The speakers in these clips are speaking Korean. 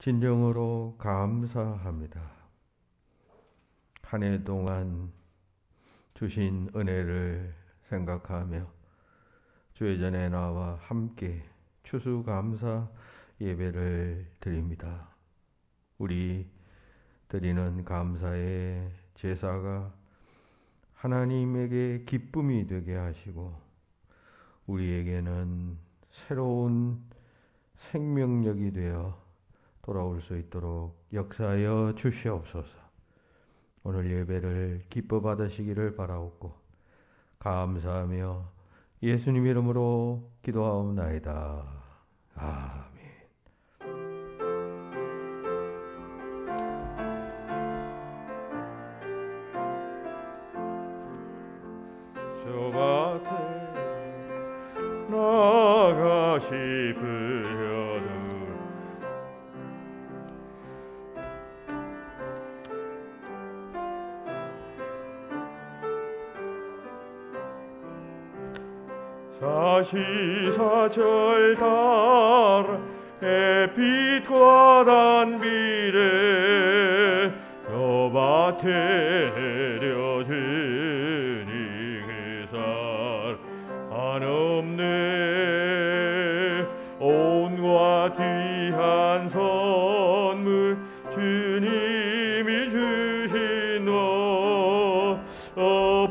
진정으로 감사합니다. 한 해 동안 주신 은혜를 생각하며 주의 전에 나와 함께 추수감사 예배를 드립니다. 우리 드리는 감사의 제사가 하나님에게 기쁨이 되게 하시고 우리에게는 새로운 생명력이 되어 돌아올 수 있도록 역사하여 주시옵소서. 오늘 예배를 기뻐 받으시기를 바라옵고 감사하며 예수님 이름으로 기도하옵나이다. 아멘. 저 밭에 나가시으려도 사시사철 따라 햇빛과 단비를 저 밭에 내려주니 그 살 한없네. 온과 귀한 선물 주님이 주신 것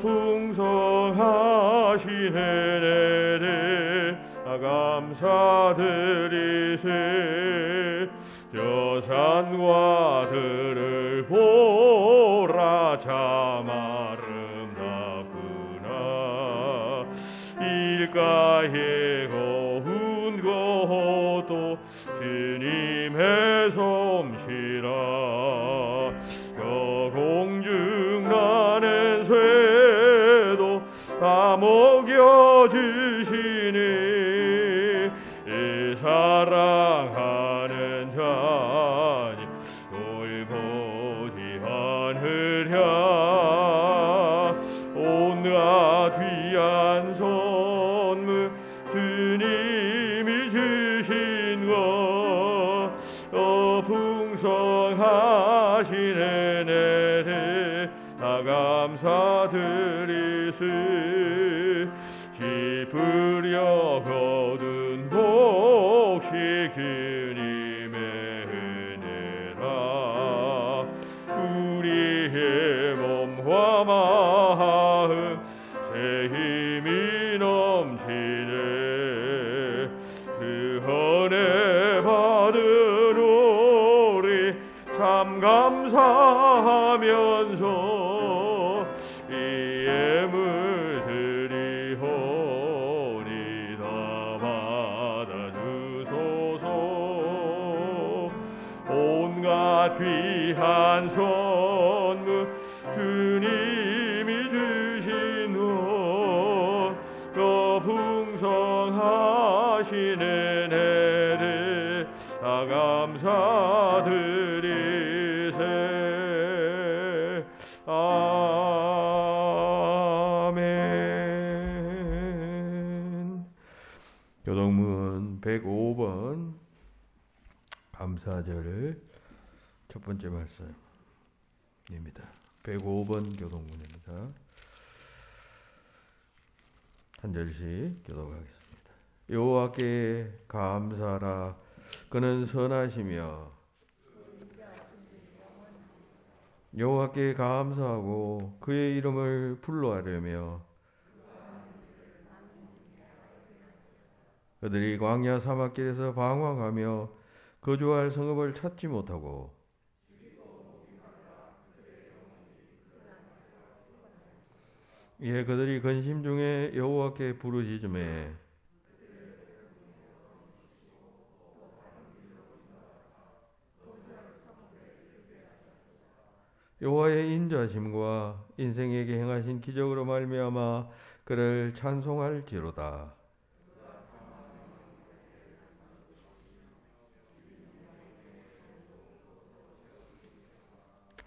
풍성하신 은혜를 감사드리세. 저 산과 들을 보라 참 아름답구나. 일가에 고운 것도 주님의 솜씨라. 저 공중 나는 새도 다 먹여주시니 이 사랑하는 자니 돌보지 않으랴. 온갖 귀한 선물 주님이 주신 것 풍성하신 은혜를 다 감사드리세. 짚으려 거둔 복식 주님의 은혜라. 우리의 몸과 마음 새 힘이 넘치네. 그 은혜 받은 우리 참 감사하면서 이 예물 드리오니 다 받아주소서. 온갖 귀한 선물 주님이 주신 것 풍성하신 은혜를 다 감사드리세. 아멘. 교동문 105번 감사절 첫 번째 말씀입니다. 105번 교동문입니다. 한 절씩 교독하겠습니다. 여호와께 감사하라. 그는 선하시며 여호와께 감사하고 그의 이름을 불러하려며 그들이 광야 사막길에서 방황하며 거주할 성읍을 찾지 못하고 예, 그들이 근심 중에 여호와께 부르짖음에 여호와의 인자심과 인생에게 행하신 기적으로 말미암아 그를 찬송할지로다.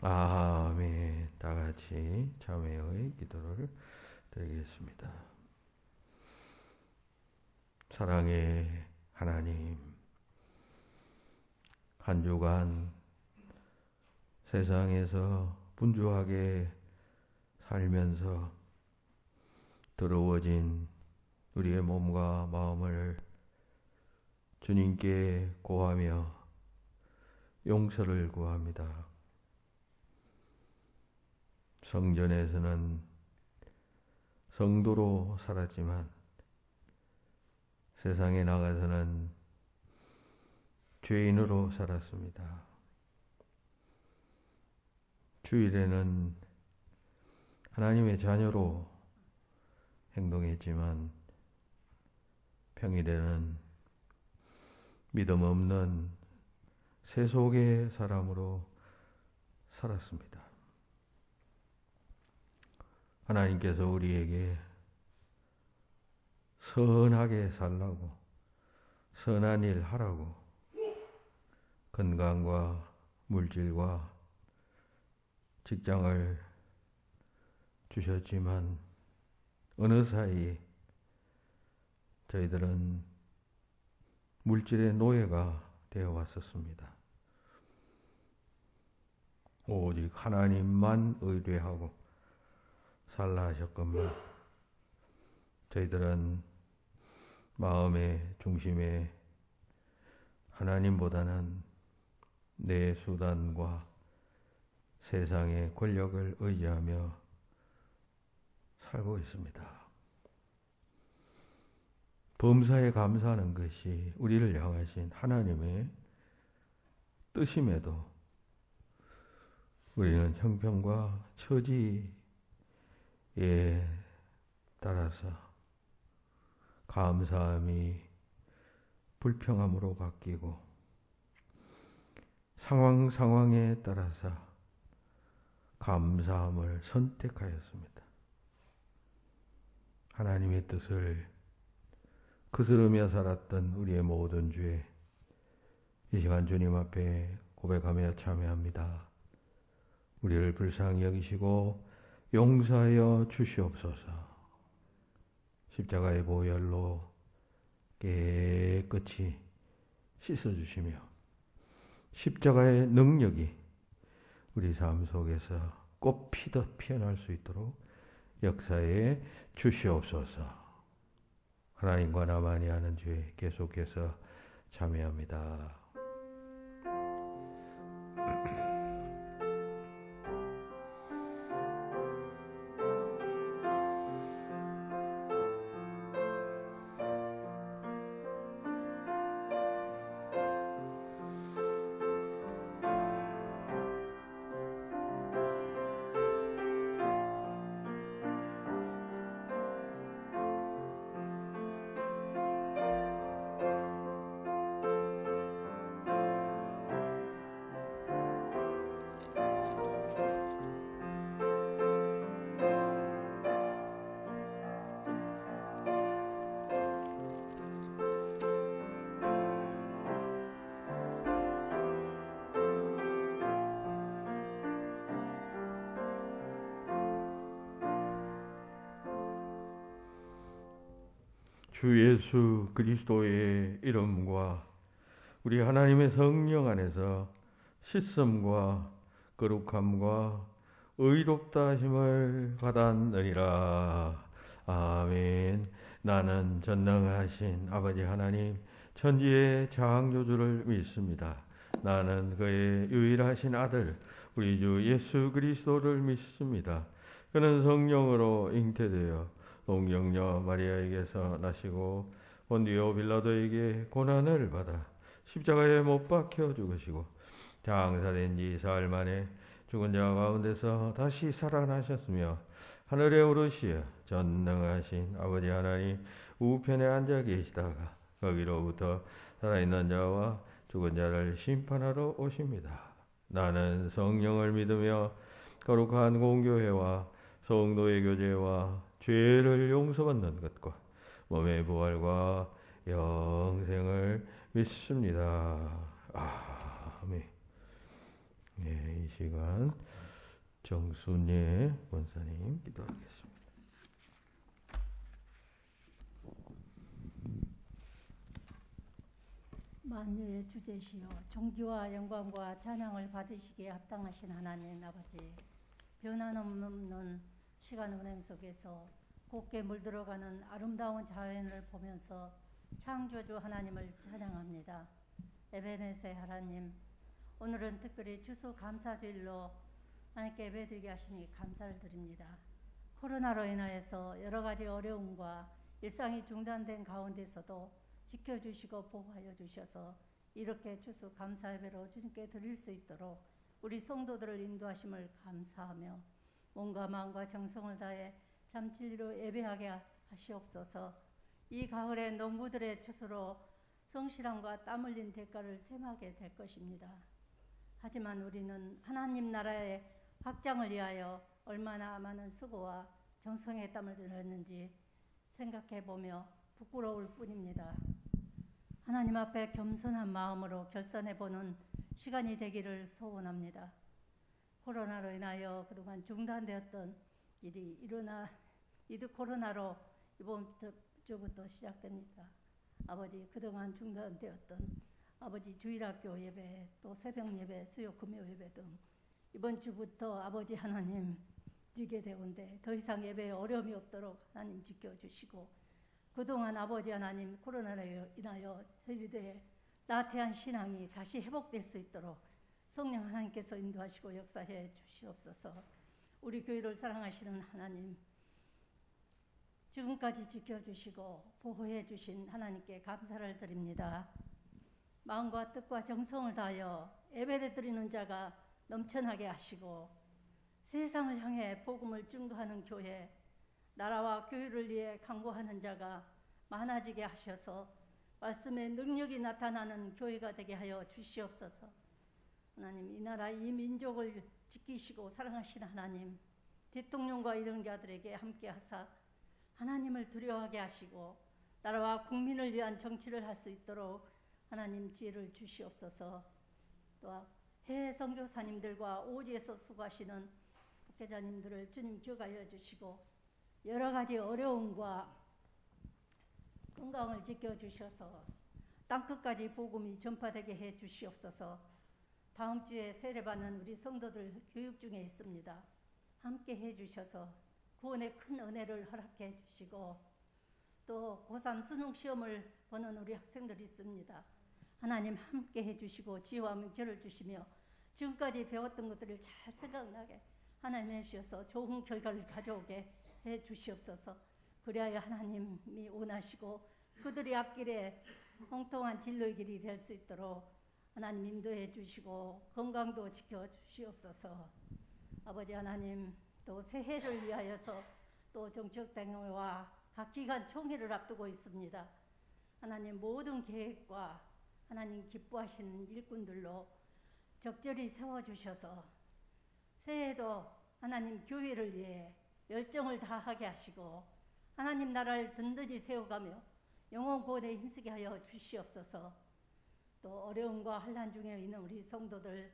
아멘. 다 같이 자매의 기도를 드리겠습니다. 사랑의 하나님, 한 주간 세상에서 분주하게 살면서 더러워진 우리의 몸과 마음을 주님께 고하며 용서를 구합니다. 성전에서는 성도로 살았지만 세상에 나가서는 죄인으로 살았습니다. 주일에는 하나님의 자녀로 행동했지만 평일에는 믿음 없는 세속의 사람으로 살았습니다. 하나님께서 우리에게 선하게 살라고, 선한 일 하라고 건강과 물질과 직장을 주셨지만 어느 사이 저희들은 물질의 노예가 되어 왔었습니다. 오직 하나님만 의뢰하고 살라 하셨건만 저희들은 마음의 중심에 하나님보다는 내 수단과 세상의 권력을 의지하며 살고 있습니다. 범사에 감사하는 것이 우리를 향하신 하나님의 뜻임에도 우리는 형편과 처지에 따라서 감사함이 불평함으로 바뀌고 상황에 따라서 감사함을 선택하였습니다. 하나님의 뜻을 거스르며 살았던 우리의 모든 죄, 이 시간 주님 앞에 고백하며 참회합니다. 우리를 불쌍히 여기시고 용서하여 주시옵소서. 십자가의 보혈로 깨끗이 씻어주시며 십자가의 능력이 우리 삶 속에서 꽃피듯 피어날 수 있도록 역사에 주시옵소서. 하나님과 나만이 하는 죄 계속해서 참회합니다. 주 예수 그리스도의 이름과 우리 하나님의 성령 안에서 씻음과 거룩함과 의롭다 하심을 받았느니라. 아멘. 나는 전능하신 아버지 하나님 천지의 창조주를 믿습니다. 나는 그의 유일하신 아들 우리 주 예수 그리스도를 믿습니다. 그는 성령으로 잉태되어 동정녀 마리아에게서 나시고 본디오 빌라도에게 고난을 받아 십자가에 못 박혀 죽으시고 장사된 지 사흘 만에 죽은 자 가운데서 다시 살아나셨으며 하늘에 오르시어 전능하신 아버지 하나님 우편에 앉아 계시다가 거기로부터 살아있는 자와 죽은 자를 심판하러 오십니다. 나는 성령을 믿으며 거룩한 공교회와 성도의 교제와 죄를 용서받는 것과 몸의 부활과 영생을 믿습니다. 아멘. 네, 이 시간 정순예 권사님 기도하겠습니다. 만유의 주제시요 존귀와 영광과 찬양을 받으시기에 합당하신 하나님 아버지, 변함없는 시간 운행 속에서 곱게 물들어가는 아름다운 자연을 보면서 창조주 하나님을 찬양합니다. 에베네세 하나님, 오늘은 특별히 추수감사주일로 하나님께 예배드리게 하시니 감사를 드립니다. 코로나로 인하여서 여러 가지 어려움과 일상이 중단된 가운데서도 지켜주시고 보호하여 주셔서 이렇게 추수감사 예배로 주님께 드릴 수 있도록 우리 성도들을 인도하심을 감사하며 몸과 마음과 정성을 다해 참 진리로 예배하게 하시옵소서. 이 가을에 농부들의 추수로 성실함과 땀 흘린 대가를 셈하게 될 것입니다. 하지만 우리는 하나님 나라의 확장을 위하여 얼마나 많은 수고와 정성의 땀을 들였는지 생각해보며 부끄러울 뿐입니다. 하나님 앞에 겸손한 마음으로 결산해보는 시간이 되기를 소원합니다. 코로나로 인하여 그동안 중단되었던 일이 이드 코로나로 이번 주부터 시작됩니다. 아버지, 그동안 중단되었던 아버지 주일학교 예배, 또 새벽 예배, 수요 금요 예배 등 이번 주부터 아버지 하나님 드리게 되온데 더 이상 예배에 어려움이 없도록 하나님 지켜주시고, 그동안 아버지 하나님 코로나로 인하여 저희들의 나태한 신앙이 다시 회복될 수 있도록 성령 하나님께서 인도하시고 역사해 주시옵소서. 우리 교회를 사랑하시는 하나님, 지금까지 지켜주시고 보호해 주신 하나님께 감사를 드립니다. 마음과 뜻과 정성을 다하여 예배드리는 자가 넘쳐나게 하시고 세상을 향해 복음을 증거하는 교회, 나라와 교회를 위해 강구하는 자가 많아지게 하셔서 말씀의 능력이 나타나는 교회가 되게 하여 주시옵소서. 하나님, 이 나라 이 민족을 지키시고 사랑하시는 하나님, 대통령과 이등자들에게 함께 하사 하나님을 두려워하게 하시고 나라와 국민을 위한 정치를 할 수 있도록 하나님 지혜를 주시옵소서. 또 해외 선교사님들과 오지에서 수고하시는 목회자님들을 주님 기억하여 주시고 여러 가지 어려움과 건강을 지켜주셔서 땅끝까지 복음이 전파되게 해 주시옵소서. 다음 주에 세례받는 우리 성도들 교육 중에 있습니다. 함께 해 주셔서 구원의 큰 은혜를 허락해 주시고, 또 고3 수능 시험을 보는 우리 학생들이 있습니다. 하나님 함께 해 주시고 지혜와 명철을 주시며 지금까지 배웠던 것들을 잘 생각나게 하나님 해주셔서 좋은 결과를 가져오게 해 주시옵소서. 그리하여 하나님이 원하시고 그들의 앞길에 형통한 진로의 길이 될 수 있도록 하나님 인도해 주시고 건강도 지켜 주시옵소서. 아버지 하나님, 또 새해를 위하여서 또 정책당회와 각 기관 총회를 앞두고 있습니다. 하나님, 모든 계획과 하나님 기뻐하시는 일꾼들로 적절히 세워주셔서 새해에도 하나님 교회를 위해 열정을 다하게 하시고 하나님 나라를 든든히 세워가며 영혼 구원에 힘쓰게 하여 주시옵소서. 또 어려움과 환난 중에 있는 우리 성도들,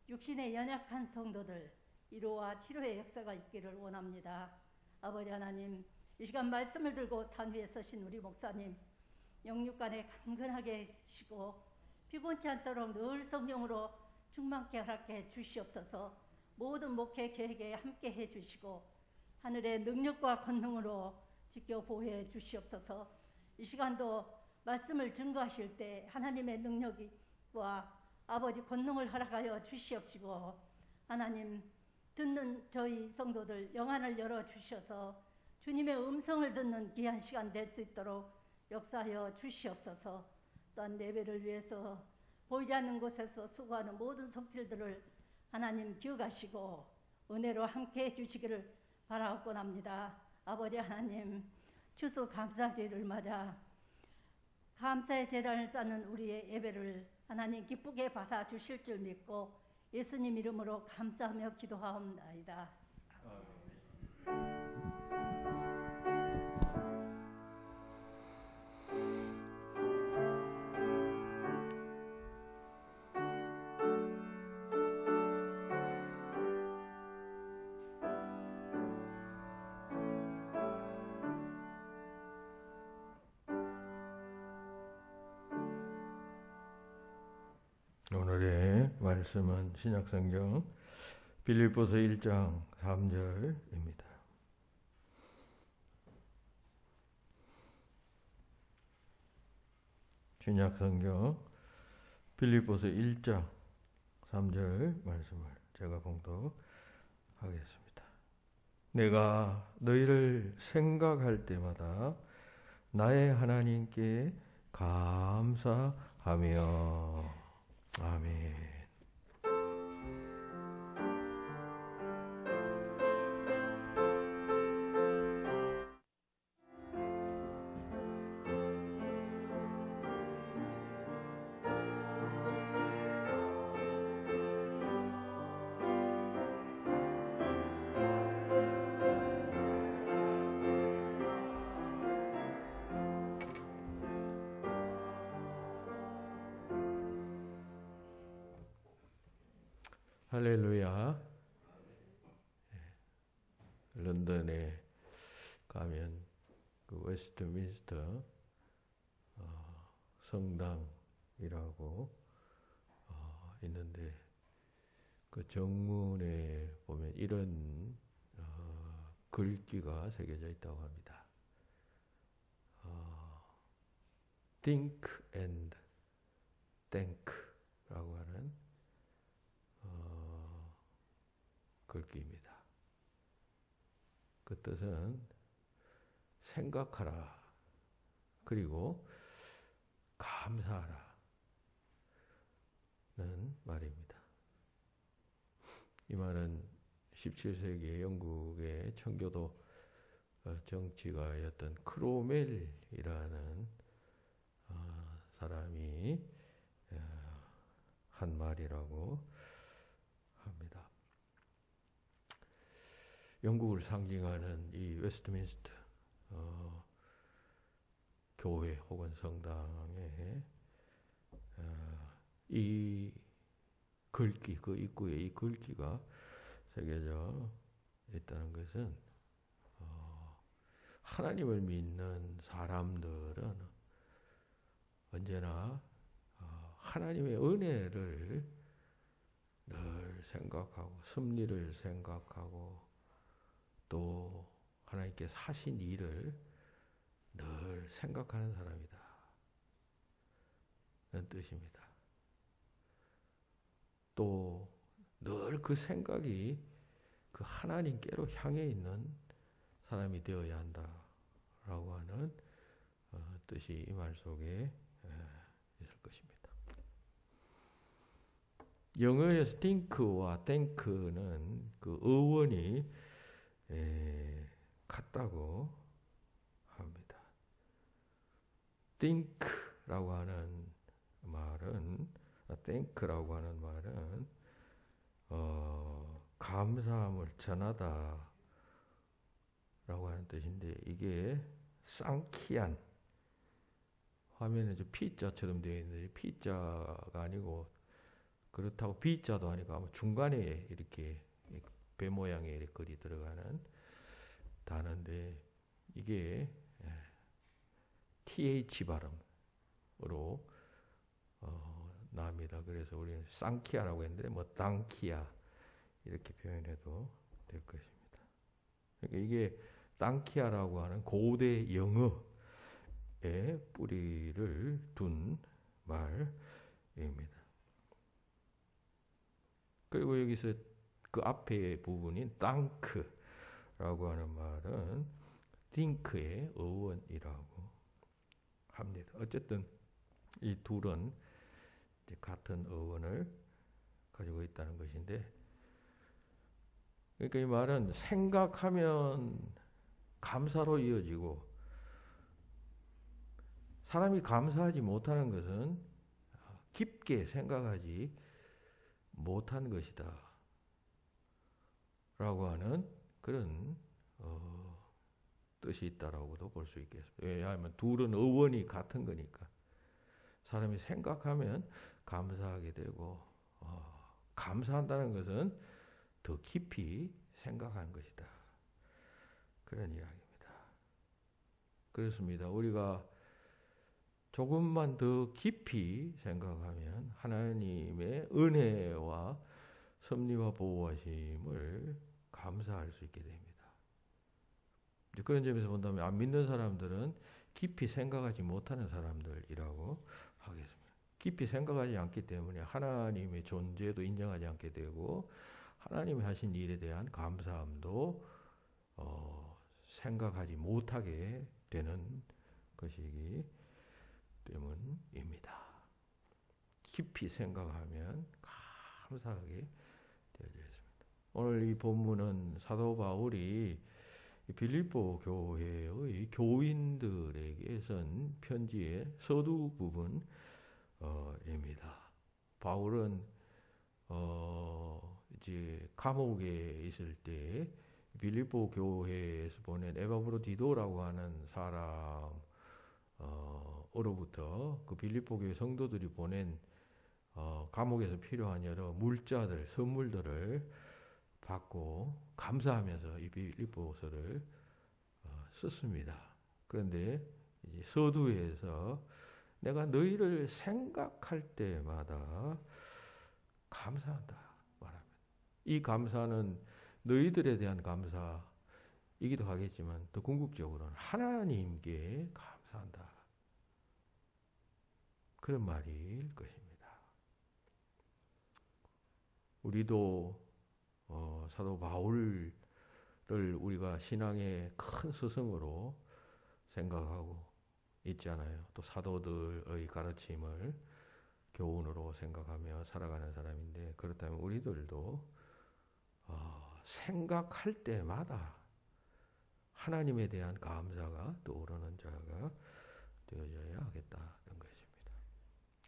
육신에 연약한 성도들, 위로와 치료의 역사가 있기를 원합니다. 아버지 하나님, 이 시간 말씀을 들고 단 위에 서신 우리 목사님, 영육간에 강건하게 해주시고 피곤치 않도록 늘 성령으로 충만케 허락해 주시옵소서. 모든 목회 계획에 함께 해주시고 하늘의 능력과 권능으로 지켜 보호해 주시옵소서. 이 시간도 말씀을 증거하실 때 하나님의 능력과 아버지 권능을 허락하여 주시옵시고, 하나님 듣는 저희 성도들 영안을 열어주셔서 주님의 음성을 듣는 귀한 시간 될 수 있도록 역사하여 주시옵소서. 또한 예배를 위해서 보이지 않는 곳에서 수고하는 모든 손길들을 하나님 기억하시고 은혜로 함께 해주시기를 바라옵곤 합니다. 아버지 하나님, 추수감사주일을 맞아 감사의 제단을 쌓는 우리의 예배를 하나님 기쁘게 받아주실 줄 믿고 예수님 이름으로 감사하며 기도하옵나이다. 오늘의 말씀은 신약성경 빌립보서 1장 3절입니다. 신약성경 빌립보서 1장 3절 말씀을 제가 봉독하겠습니다. 내가 너희를 생각할 때마다 나의 하나님께 감사하며 아멘. 할렐루야. 런던에 가면 그 웨스트민스터 성당이라고 있는데 그 정문에 보면 이런 글귀가 새겨져 있다고 합니다. Think and Thank라고 하는 글귀입니다. 그 뜻은 생각하라, 그리고 감사하라 는 말입니다. 이 말은 17세기 영국의 청교도 정치가였던 크로멜이라는 사람이 한 말이라고 합니다. 영국을 상징하는 이 웨스트민스터 교회 혹은 성당에 이 글귀, 그 입구에 이 글귀가 새겨져 있다는 것은 하나님을 믿는 사람들은 언제나 하나님의 은혜를 늘 생각하고 섭리를 생각하고 또 하나님께서 하신 일을 늘 생각하는 사람이다 는 뜻입니다. 또 늘 그 생각이 그 하나님께로 향해 있는 사람이 되어야 한다라고 하는 뜻이 이 말 속에 있을 것입니다. 영어에서 think와 thank는 그 어원이 같다고 합니다. think라고 하는 말은, thank라고 하는 말은 감사함을 전하다 라고 하는 뜻인데, 이게 쌍키안, 화면에 저 P자처럼 되어 있는데 P자가 아니고, 그렇다고 B자도 아니고 아마 중간에 이렇게 배 모양의 이렇게 글이 들어가는 단어인데, 이게 TH 발음으로 나옵니다. 그래서 우리는 쌍키아라고 했는데 뭐 땅키아 이렇게 표현해도 될 것입니다. 그러니까 이게 땅키아라고 하는 고대 영어의 뿌리를 둔 말입니다. 그리고 여기서 그 앞에 부분인 땅크라고 하는 말은 think의 어원이라고 합니다. 어쨌든 이 둘은 이제 같은 어원을 가지고 있다는 것인데, 그러니까 이 말은 생각하면 감사로 이어지고, 사람이 감사하지 못하는 것은 깊게 생각하지 못한 것이다 라고 하는 그런 뜻이 있다라고도 볼 수 있겠습니다. 왜냐하면 둘은 어원이 같은 거니까. 사람이 생각하면 감사하게 되고, 감사한다는 것은 더 깊이 생각한 것이다, 그런 이야기입니다. 그렇습니다. 우리가 조금만 더 깊이 생각하면 하나님의 은혜와 섭리와 보호하심을 감사할 수 있게 됩니다. 그런 점에서 본다면 안 믿는 사람들은 깊이 생각하지 못하는 사람들이라고 하겠습니다. 깊이 생각하지 않기 때문에 하나님의 존재도 인정하지 않게 되고 하나님이 하신 일에 대한 감사함도 생각하지 못하게 되는 것이기 때문입니다. 깊이 생각하면 감사하게 되어져 있습니다. 오늘 이 본문은 사도 바울이 빌립보 교회의 교인들에게 쓴 편지의 서두 부분입니다. 바울은 이제 감옥에 있을 때 빌립보 교회에서 보낸 에바브로디도라고 하는 사람으로부터 그 빌립보 교회 성도들이 보낸 감옥에서 필요한 여러 물자들, 선물들을 받고 감사하면서 이 빌립보서를 썼습니다. 그런데 이제 서두에서 내가 너희를 생각할 때마다 감사한다 말합니다. 이 감사는 너희들에 대한 감사이기도 하겠지만 더 궁극적으로는 하나님께 감사한다. 그런 말일 것입니다. 우리도 사도 바울을 우리가 신앙의 큰 스승으로 생각하고 있잖아요. 또 사도들의 가르침을 교훈으로 생각하며 살아가는 사람인데, 그렇다면 우리들도 생각할 때마다 하나님에 대한 감사가 떠오르는 자가 되어져야 하겠다는 것입니다.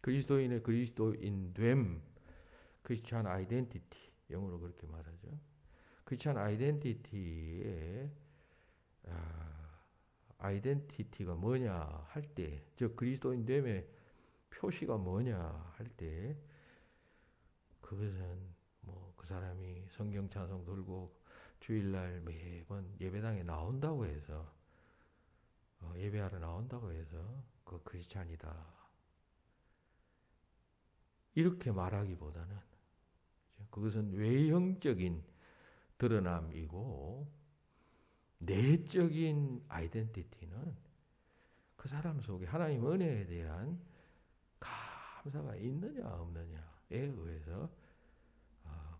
그리스도인의 그리스도인됨, 크리스찬 아이덴티티, 영어로 그렇게 말하죠. 크리스찬 아이덴티티의 아이덴티티가 뭐냐 할 때, 즉 그리스도인됨의 표시가 뭐냐 할 때, 그것은 뭐 그 사람이 성경 찬송 들고 주일날 매번 예배당에 나온다고 해서 예배하러 나온다고 해서 그 크리스찬이다 이렇게 말하기보다는 그것은 외형적인 드러남이고 내적인 아이덴티티는 그 사람 속에 하나님 은혜에 대한 감사가 있느냐 없느냐에 의해서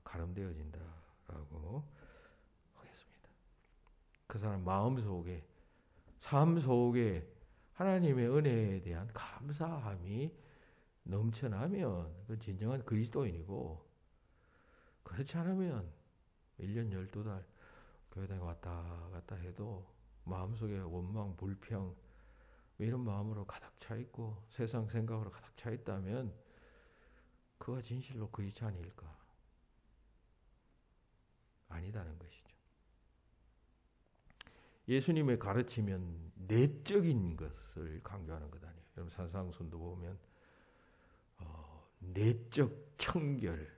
가름되어진다라고 하겠습니다. 그 사람 마음 속에, 삶 속에 하나님의 은혜에 대한 감사함이 넘쳐나면 그 진정한 그리스도인이고, 그렇지 않으면 1년 12달 교회당에 왔다 갔다 해도 마음속에 원망, 불평 이런 마음으로 가득 차 있고 세상 생각으로 가득 차 있다면 그가 진실로 크리스찬일까? 아니다는 것이죠. 예수님의 가르치면 내적인 것을 강조하는 것 아니에요. 여러분 산상순도 보면 내적 청결,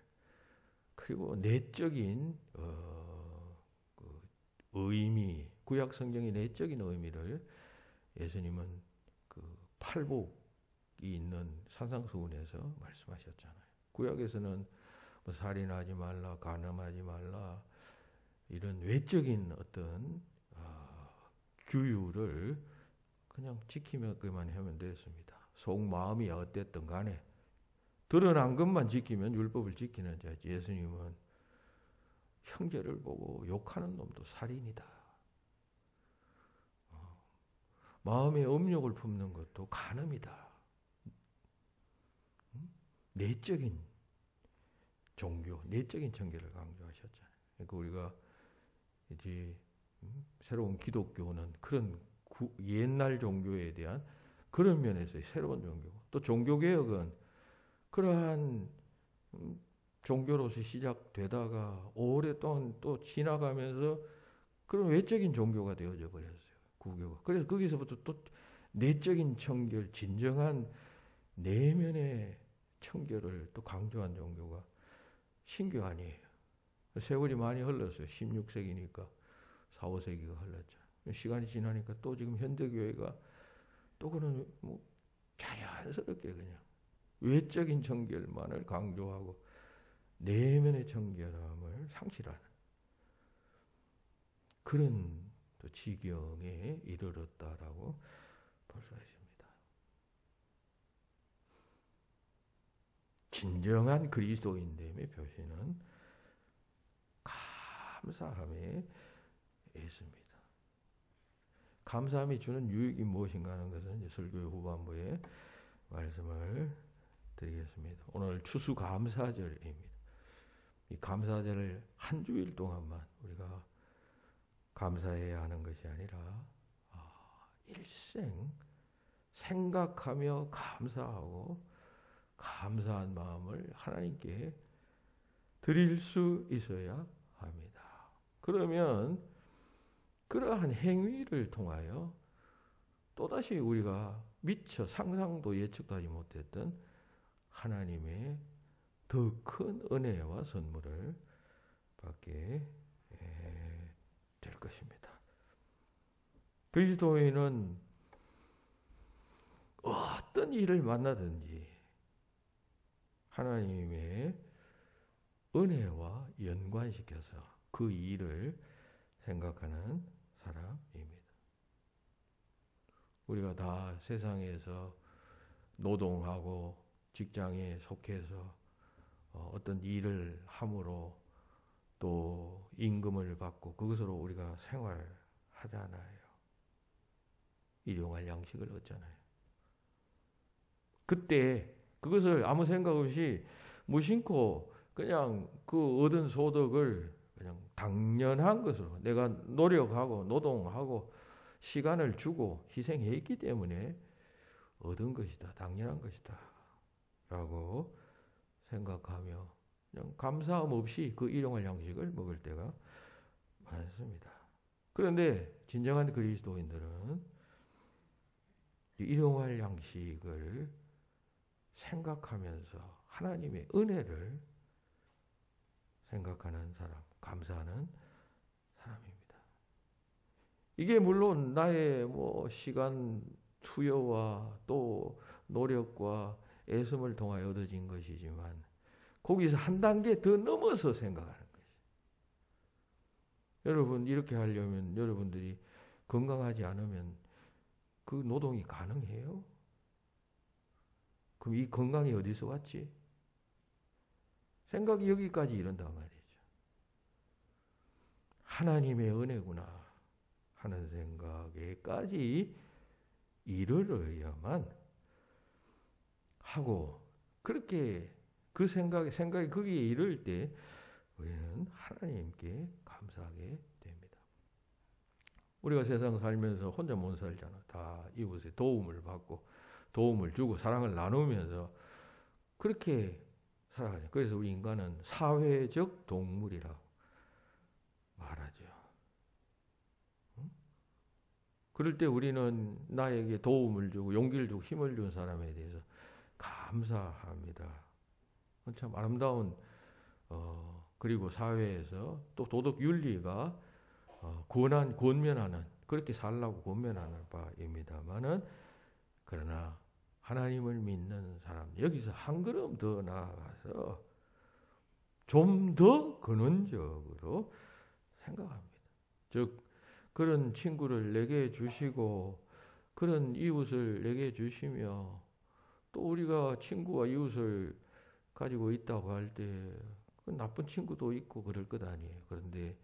그리고 내적인 그 의미, 구약 성경의 내적인 의미를 예수님은 그 팔복이 있는 산상수훈에서 말씀하셨잖아요. 구약에서는 뭐 살인하지 말라, 간음하지 말라 이런 외적인 어떤 규율을 그냥 지키기만 하면 됐습니다. 속 마음이 어땠든 간에 드러난 것만 지키면 율법을 지키는 자지. 예수님은 형제를 보고 욕하는 놈도 살인이다. 마음에 음욕을 품는 것도 간음이다. 내적인 종교, 내적인 청결을 강조하셨잖아요. 그러니까 우리가 이제 새로운 기독교는 그런 옛날 종교에 대한 그런 면에서의 새로운 종교, 또 종교개혁은 그러한 종교로서 시작되다가 오랫동안 또 지나가면서 그런 외적인 종교가 되어져 버렸어요. 구교가. 그래서 거기서부터 또 내적인 청결, 진정한 내면의 청결을 또 강조한 종교가 신교 아니에요. 세월이 많이 흘렀어요. 16세기니까 4, 5세기가 흘렀죠. 시간이 지나니까 또 지금 현대교회가 또 그런 자연스럽게 그냥 외적인 정결만을 강조하고 내면의 정결함을 상실하는 그런 또 지경에 이르렀다라고 볼 수가 있습니다. 진정한 그리스도인됨의 표시는 감사함에 있습니다. 감사함이 주는 유익이 무엇인가 하는 것은 이제 설교의 후반부에 말씀을 드리겠습니다. 오늘 추수감사절입니다. 이 감사절을 한 주일 동안만 우리가 감사해야 하는 것이 아니라 일생 생각하며 감사하고 감사한 마음을 하나님께 드릴 수 있어야 합니다. 그러면 그러한 행위를 통하여 또다시 우리가 미처 상상도 예측도 하지 못했던 하나님의 더 큰 은혜와 선물을 받게 될 것입니다. 그리스도인은 어떤 일을 만나든지 하나님의 은혜와 연관시켜서 그 일을 생각하는 사람입니다. 우리가 다 세상에서 노동하고 직장에 속해서 어떤 일을 함으로 또 임금을 받고 그것으로 우리가 생활하잖아요. 일용할 양식을 얻잖아요. 그때 그것을 아무 생각 없이 무심코 그냥 그 얻은 소득을 그냥 당연한 것으로 내가 노력하고 노동하고 시간을 주고 희생했기 때문에 얻은 것이다. 당연한 것이다. 라고 생각하며 그냥 감사함 없이 그 일용할 양식을 먹을 때가 많습니다. 그런데 진정한 그리스도인들은 일용할 양식을 생각하면서 하나님의 은혜를 생각하는 사람, 감사하는 사람입니다. 이게 물론 나의 시간 투여와 또 노력과 애씀을 통하여 얻어진 것이지만 거기서 한 단계 더 넘어서 생각하는 것이죠. 여러분 이렇게 하려면 여러분들이 건강하지 않으면 그 노동이 가능해요? 그럼 이 건강이 어디서 왔지? 생각이 여기까지 이른단 말이죠. 하나님의 은혜구나 하는 생각에까지 이르러야만 하고 그렇게 그 생각이 거기에 이를 때 우리는 하나님께 감사하게 됩니다. 우리가 세상 살면서 혼자 못 살잖아. 다 이웃에 도움을 받고 도움을 주고 사랑을 나누면서 그렇게 살아가죠. 그래서 우리 인간은 사회적 동물이라고 말하죠. 그럴 때 우리는 나에게 도움을 주고 용기를 주고 힘을 준 사람에 대해서 감사합니다. 참 아름다운 그리고 사회에서 또 도덕 윤리가 권면하는 그렇게 살라고 권면하는 바입니다만은 그러나 하나님을 믿는 사람 여기서 한 걸음 더 나아가서 좀 더 근원적으로 생각합니다. 즉 그런 친구를 내게 주시고 그런 이웃을 내게 주시며 또 우리가 친구와 이웃을 가지고 있다고 할 때 나쁜 친구도 있고 그럴 것 아니에요. 그런데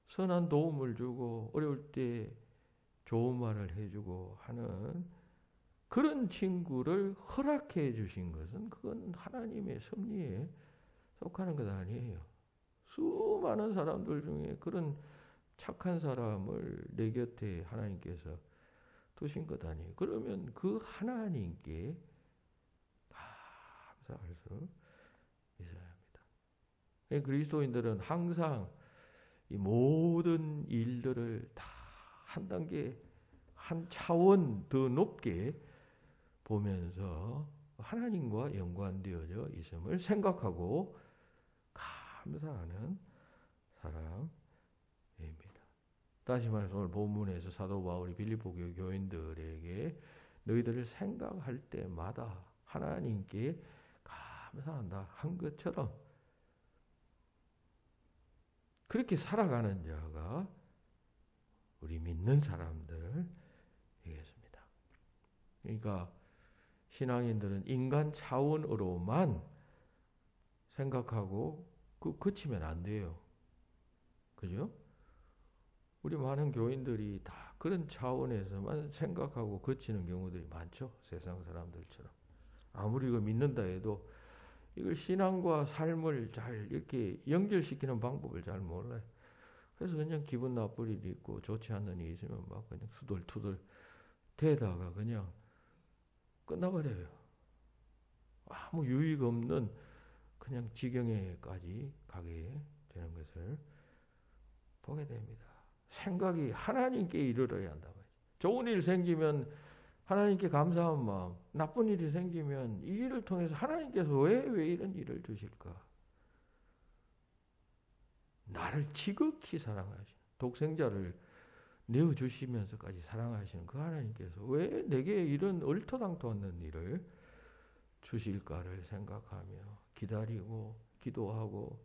선한 도움을 주고 어려울 때 좋은 말을 해주고 하는 그런 친구를 허락해 주신 것은 그건 하나님의 섭리에 속하는 것 아니에요. 수많은 사람들 중에 그런 착한 사람을 내 곁에 하나님께서 두신 것 아니에요. 그러면 그 하나님께 감사할 수 있어야 합니다. 그리스도인들은 항상 이 모든 일들을 다 한 단계, 한 차원 더 높게 보면서 하나님과 연관되어져 있음을 생각하고 감사하는 사람입니다. 다시 말해서 오늘 본문에서 사도 바울이 빌립보 교인들에게 너희들을 생각할 때마다 하나님께 감사한다 한 것처럼 그렇게 살아가는 자가 우리 믿는 사람들이겠습니다. 그러니까 신앙인들은 인간 차원으로만 생각하고 그치면 안 돼요. 그죠? 우리 많은 교인들이 다 그런 차원에서만 생각하고 그치는 경우들이 많죠. 세상 사람들처럼. 아무리 이거 믿는다 해도 이걸 신앙과 삶을 잘 이렇게 연결시키는 방법을 잘 몰라요. 그래서 그냥 기분 나쁠 일이 있고 좋지 않는 일이 있으면 막 그냥 투덜투덜 대다가 그냥 끝나버려요. 아무 유익 없는 그냥 지경에까지 가게 되는 것을 보게 됩니다. 생각이 하나님께 이르러야 한다. 좋은 일 생기면 하나님께 감사한 마음, 나쁜 일이 생기면 이 일을 통해서 하나님께서 왜 이런 일을 주실까? 나를 지극히 사랑하시는, 독생자를 내어주시면서까지 사랑하시는 그 하나님께서 왜 내게 이런 얼토당토않는 일을 주실까를 생각하며 기다리고 기도하고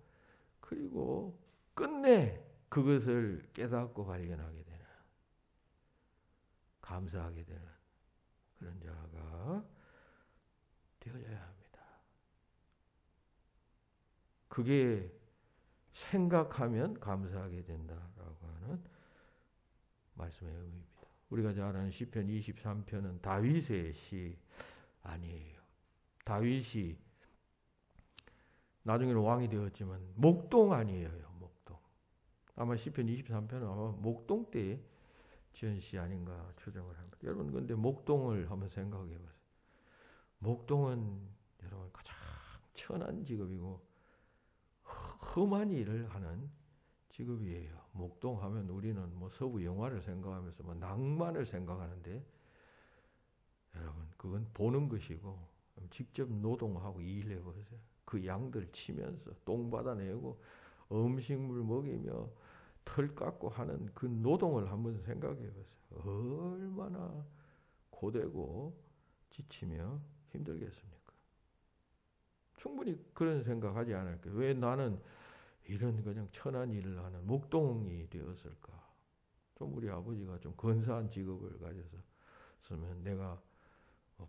그리고 끝내 그것을 깨닫고 발견하게 되는, 감사하게 되는 그런 자가 되어져야 합니다. 그게 생각하면 감사하게 된다라고 하는 말씀의 의미입니다. 우리가 잘 아는 시편 23편은 다윗의 시 아니에요. 다윗이 나중에는 왕이 되었지만 목동 아니에요. 목동. 아마 시편 23편은 아마 목동 때 지은 시 아닌가 추정을 합니다. 여러분 근데 목동을 한번 생각해 보세요. 목동은 여러분 가장 천한 직업이고 험한 일을 하는 직업이에요. 목동하면 우리는 뭐 서부 영화를 생각하면서 뭐 낭만을 생각하는데 여러분 그건 보는 것이고 직접 노동하고 일해 보세요. 그 양들 치면서 똥 받아내고 음식물 먹이며 털 깎고 하는 그 노동을 한번 생각해 보세요. 얼마나 고되고 지치며 힘들겠습니까? 충분히 그런 생각하지 않을까요? 왜 나는 이런 그냥 천한 일을 하는 목동이 되었을까? 좀 우리 아버지가 좀 근사한 직업을 가졌으면 내가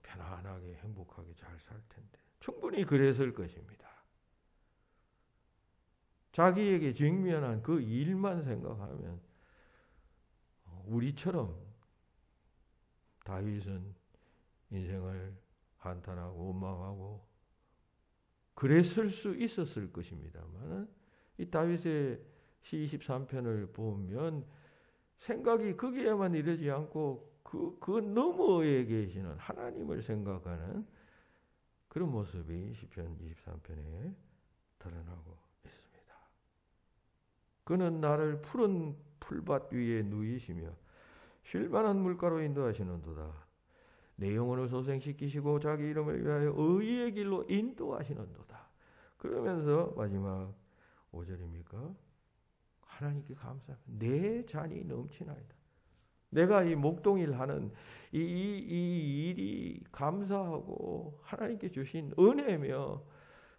편안하게 행복하게 잘 살 텐데 충분히 그랬을 것입니다. 자기에게 직면한 그 일만 생각하면 우리처럼 다윗은 인생을 한탄하고 원망하고 그랬을 수 있었을 것입니다만 이 다윗의 시 23편을 보면 생각이 거기에만 이르지 않고 그 너머에 계시는 하나님을 생각하는 그런 모습이 시편 23편에 드러나고 있습니다. 그는 나를 푸른 풀밭 위에 누이시며 쉴만한 물가로 인도하시는도다. 내 영혼을 소생시키시고 자기 이름을 위하여 의의 길로 인도하시는도다. 그러면서 마지막 5절입니까? 하나님께 감사합니다. 내 잔이 넘치나이다. 내가 이 목동일 하는 이 일이 감사하고 하나님께 주신 은혜며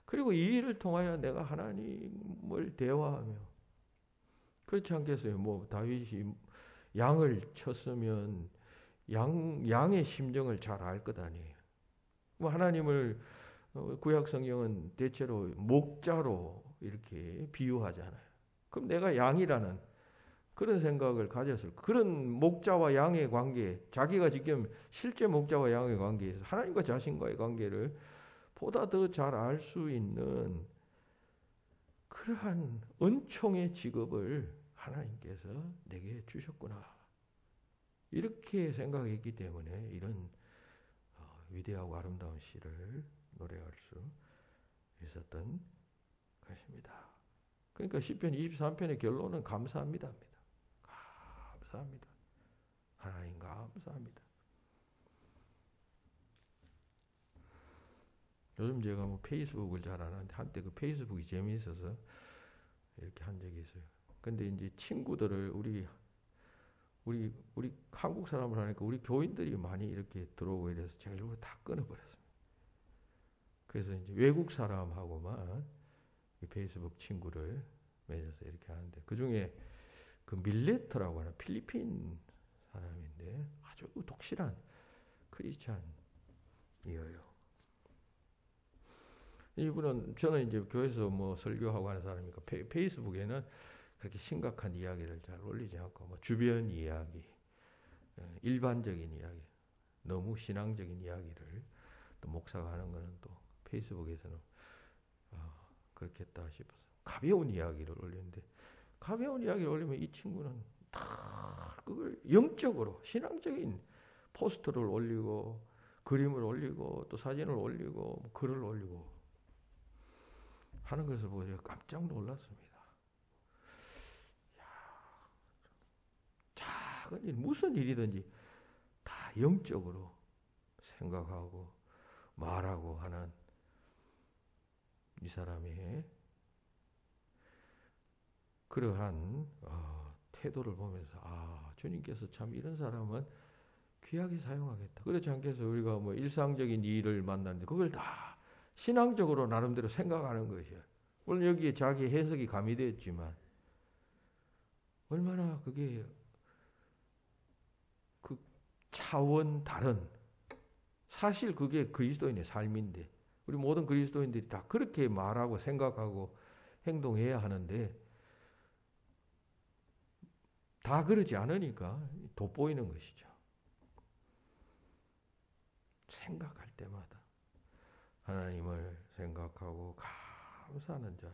그리고 이 일을 통하여 내가 하나님을 대화하며 그렇지 않겠어요? 뭐 다윗이 양을 쳤으면 양의 심정을 잘 알 것 아니에요. 뭐 하나님을 구약 성경은 대체로 목자로 이렇게 비유하잖아요. 그럼 내가 양이라는 그런 생각을 가졌을 그런 목자와 양의 관계, 자기가 지금 실제 목자와 양의 관계에서 하나님과 자신과의 관계를 보다 더 잘 알 수 있는 그러한 은총의 직업을 하나님께서 내게 주셨구나. 이렇게 생각했기 때문에 이런 위대하고 아름다운 시를 노래할 수 있었던 것입니다. 그러니까 시편 23편의 결론은 감사합니다. 감사합니다. 하나님 감사합니다. 요즘 제가 뭐 페이스북을 잘 안 하는데 한때 그 페이스북이 재미있어서 이렇게 한 적이 있어요. 근데 이제 친구들을 우리 우리 한국 사람을 하니까 우리 교인들이 많이 이렇게 들어오고 이래서 제가 이걸 다 끊어버렸습니다. 그래서 이제 외국 사람하고만 이 페이스북 친구를 맺어서 이렇게 하는데, 그 중에 그 밀레트라고 하는 필리핀 사람인데 아주 독실한 크리스찬이에요. 이분은, 저는 이제 교회에서 뭐 설교하고 하는 사람이니까 페이스북에는 그렇게 심각한 이야기를 잘 올리지 않고 뭐 주변 이야기, 일반적인 이야기, 너무 신앙적인 이야기를 또 목사가 하는 거는 또 페이스북에서는 그렇겠다 싶어서 가벼운 이야기를 올리는데, 가벼운 이야기를 올리면 이 친구는 다 그걸 영적으로 신앙적인 포스터를 올리고 그림을 올리고 또 사진을 올리고 뭐 글을 올리고 하는 것을 보고 제가 깜짝 놀랐습니다. 작은 일, 무슨 일이든지 다 영적으로 생각하고 말하고 하는 이 사람의 그러한 태도를 보면서 주님께서 참 이런 사람은 귀하게 사용하겠다. 그렇지 않겠어? 우리가 뭐 일상적인 일을 만나는데 그걸 다 신앙적으로 나름대로 생각하는 것이야. 물론 여기에 자기 해석이 가미되어 있지만 얼마나 그게 그 차원 다른, 사실 그게 그리스도인의 삶인데 우리 모든 그리스도인들이 다 그렇게 말하고 생각하고 행동해야 하는데 다 그러지 않으니까 돋보이는 것이죠. 생각할 때마다 하나님을 생각하고 감사하는 자.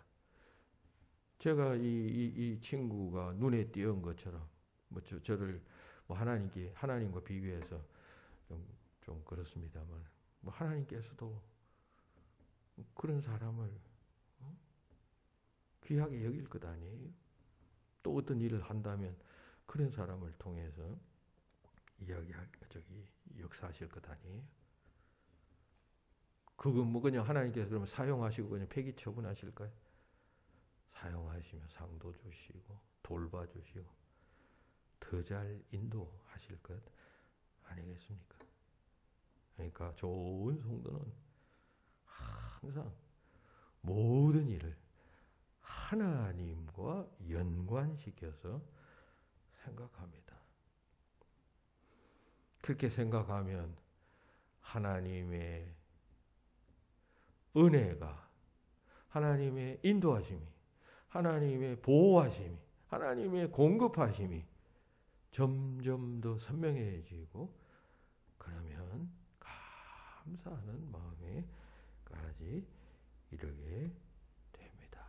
제가 이 친구가 눈에 띄은 것처럼 뭐 저를 뭐 하나님과 비교해서 좀 그렇습니다만, 뭐 하나님께서도 그런 사람을 귀하게 여길 것 아니에요? 또 어떤 일을 한다면 그런 사람을 통해서 역사하실 것 아니에요? 그건 뭐 그냥 하나님께서 그러면 사용하시고 그냥 폐기 처분하실까요? 사용하시며 상도 주시고 돌봐주시고 더 잘 인도하실 것 아니겠습니까? 그러니까 좋은 성도는 항상 모든 일을 하나님과 연관시켜서 생각합니다. 그렇게 생각하면 하나님의 은혜가, 하나님의 인도하심이, 하나님의 보호하심이, 하나님의 공급하심이 점점 더 선명해지고, 그러면 감사하는 마음에까지 이르게 됩니다.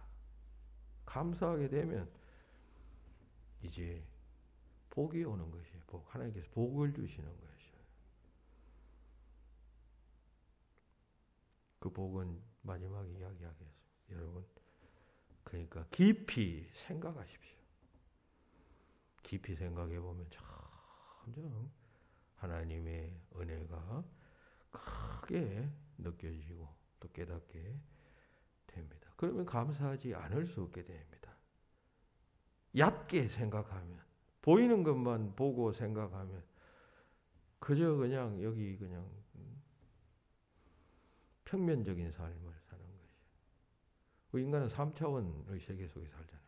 감사하게 되면 이제 복이 오는 것이에요. 하나님께서 복을 주시는 것이에요. 그 복은 마지막에 이야기하겠습니다. 여러분, 그러니까 깊이 생각하십시오. 깊이 생각해 보면 점점 하나님의 은혜가 크게 느껴지고 또 깨닫게 됩니다. 그러면 감사하지 않을 수 없게 됩니다. 얕게 생각하면, 보이는 것만 보고 생각하면 그저 그냥 여기 그냥 평면적인 삶을 사는 것이에요. 인간은 3차원의 세계 속에 살잖아요.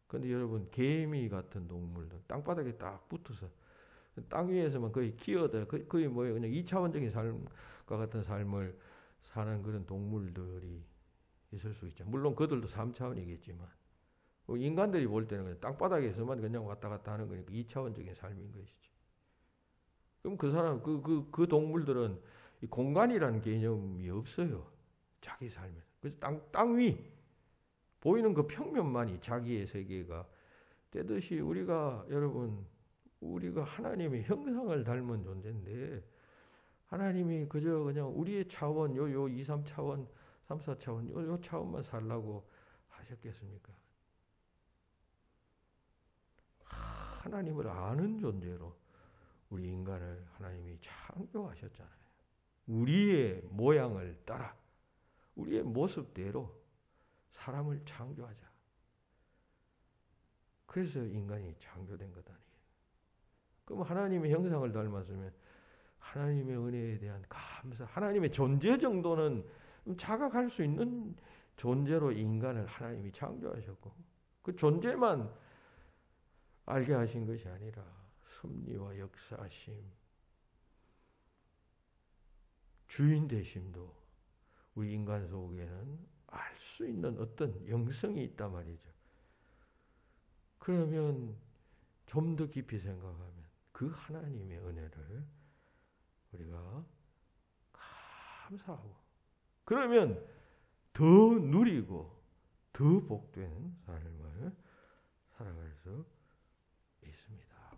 그런데 여러분, 개미 같은 동물들 땅바닥에 딱 붙어서 땅 위에서만 거의 기어다, 거의 뭐예요? 그냥 2차원적인 삶과 같은 삶을 사는 그런 동물들이 있을 수 있죠. 물론 그들도 3차원이겠지만 인간들이 볼 때는 그냥 땅바닥에서만 그냥 왔다 갔다 하는 거니까 2차원적인 삶인 것이죠. 그럼 그 사람, 그 동물들은 이 공간이라는 개념이 없어요. 자기 삶에. 그래서 땅 위, 보이는 그 평면만이 자기의 세계가 되듯이 여러분, 우리가 하나님의 형상을 닮은 존재인데, 하나님이 그저 그냥 우리의 차원, 요 2, 3차원, 3, 4차원, 요 차원만 살라고 하셨겠습니까? 하나님을 아는 존재로 우리 인간을 하나님이 창조하셨잖아요. 우리의 모양을 따라, 우리의 모습대로 사람을 창조하자. 그래서 인간이 창조된 것 아니에요. 그럼 하나님의 형상을 닮았으면 하나님의 은혜에 대한 감사, 하나님의 존재 정도는 자각할 수 있는 존재로 인간을 하나님이 창조하셨고 그 존재만 알게 하신 것이 아니라 섭리와 역사심, 주인 되심도 우리 인간 속에는 알 수 있는 어떤 영성이 있단 말이죠. 그러면 좀 더 깊이 생각하면 그 하나님의 은혜를 우리가 감사하고 그러면 더 누리고 더 복되는 삶을 살아갈 수 있습니다.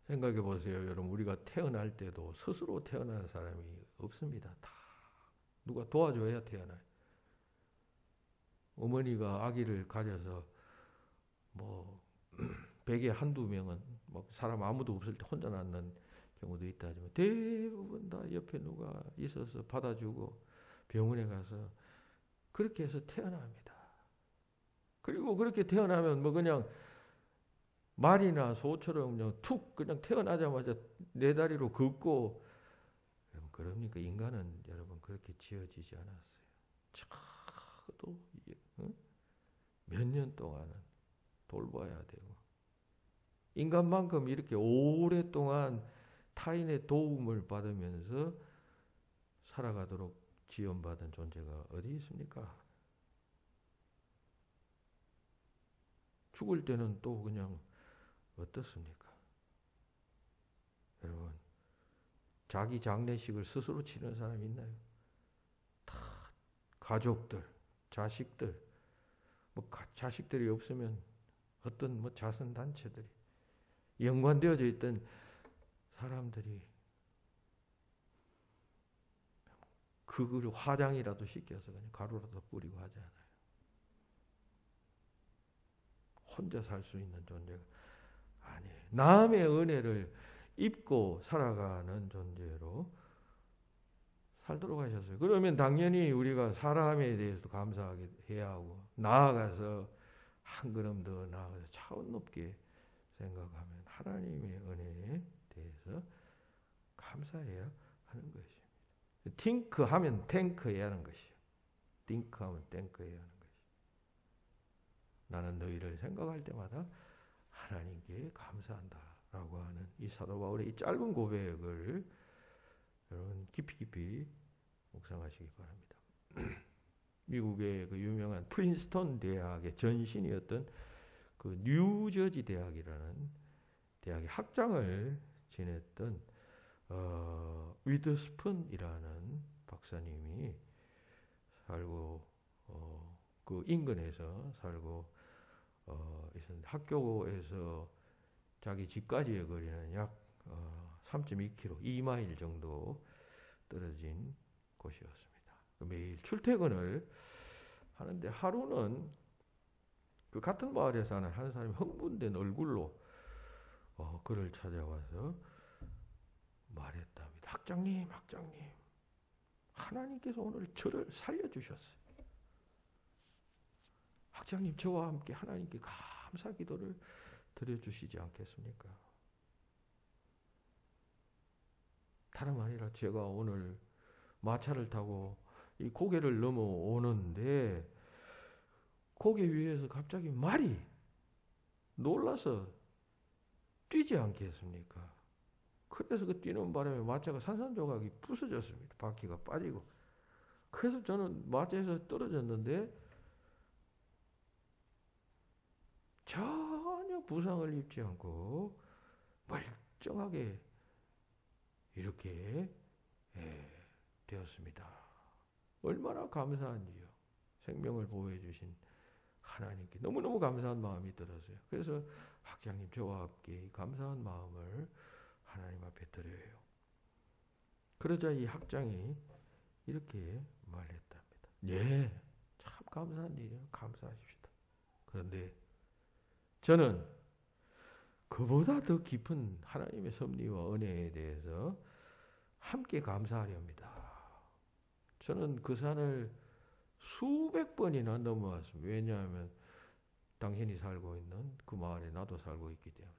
생각해 보세요. 여러분 우리가 태어날 때도 스스로 태어나는 사람이 없습니다. 다 누가 도와줘야 태어나요. 어머니가 아기를 가져서 뭐 100에 한두 명은 뭐 사람 아무도 없을 때 혼자 낳는 경우도 있다 하지만 대부분 다 옆에 누가 있어서 받아주고 병원에 가서 그렇게 해서 태어납니다. 그리고 그렇게 태어나면 뭐 그냥 말이나 소처럼 그냥 툭 그냥 태어나자마자 네 다리로 걷고 그럽니까? 인간은 여러분 그렇게 지어지지 않았어요. 적어도 몇 년 동안은 돌봐야 되고 인간만큼 이렇게 오랫동안 타인의 도움을 받으면서 살아가도록 지원받은 존재가 어디 있습니까? 죽을 때는 또 그냥 어떻습니까? 여러분 자기 장례식을 스스로 치르는 사람이 있나요? 다 가족들, 자식들, 뭐 자식들이 없으면 어떤 뭐 자선단체들이 연관되어져 있던 사람들이 그걸 화장이라도 시켜서 그냥 가루라도 뿌리고 하잖아요. 혼자 살 수 있는 존재가 아니에요. 남의 은혜를 입고 살아가는 존재로 살도록 하셨어요. 그러면 당연히 우리가 사람에 대해서도 감사하게 해야 하고 나아가서 한 걸음 더 나아가서 차원 높게 생각하면 하나님의 은혜에 대해서 감사해야 하는 것입니다. 팅크 하면 탱크해야 하는 것이요. 띵크 하면 탱크해야 하는 것이요. 나는 너희를 생각할 때마다 하나님께 감사한다라고 하는 이 사도 바울의 이 짧은 고백을 여러분 깊이 묵상하시기 바랍니다. 미국의 그 유명한 프린스턴 대학의 전신이었던 그 뉴저지 대학이라는 대학의 학장을 지냈던 위드스푼이라는 박사님이 살고 그 인근에서 살고 있었는데 학교에서 자기 집까지의 거리는 약 3.2km, 2마일 정도 떨어진 곳이었습니다. 매일 출퇴근을 하는데 하루는 그 같은 마을에 사는 한 사람이 흥분된 얼굴로 그를 찾아와서 말했답니다. 학장님, 하나님께서 오늘 저를 살려주셨어요. 학장님, 저와 함께 하나님께 감사 기도를 드려주시지 않겠습니까? 다름 아니라 제가 오늘 마차를 타고 이 고개를 넘어오는데 고개 위에서 갑자기 말이 놀라서 뛰지 않겠습니까? 그래서 그 뛰는 바람에 마차가 산산조각이 부서졌습니다. 바퀴가 빠지고. 그래서 저는 마차에서 떨어졌는데 전혀 부상을 입지 않고 멀쩡하게 이렇게 되었습니다. 얼마나 감사한지요. 생명을 보호해 주신 하나님께 너무너무 감사한 마음이 들었어요. 그래서 학장님 저와 함께 감사한 마음을 하나님 앞에 드려요. 그러자 이 학장이 이렇게 말했답니다. 예, 참 감사한 일이에요. 감사하십시다. 그런데 저는 그보다 더 깊은 하나님의 섭리와 은혜에 대해서 함께 감사하려 합니다. 저는 그 산을 수백 번이나 넘어왔습니다. 왜냐하면 당신이 살고 있는 그 마을에 나도 살고 있기 때문에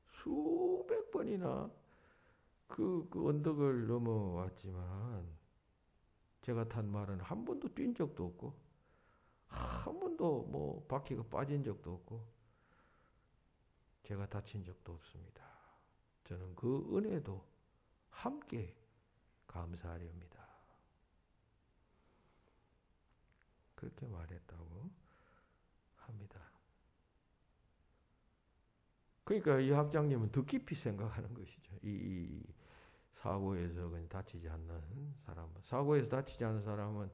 수백 번이나 그 언덕을 넘어왔지만 제가 탄 말은 한 번도 뛴 적도 없고 한 번도 뭐 바퀴가 빠진 적도 없고 제가 다친 적도 없습니다. 저는 그 은혜도 함께 감사하렵니다. 그렇게 말했다고 합니다. 그러니까 이 학장님은 더 깊이 생각하는 것이죠. 이 사고에서 그냥 다치지 않는 사람은, 사고에서 다치지 않은 사람은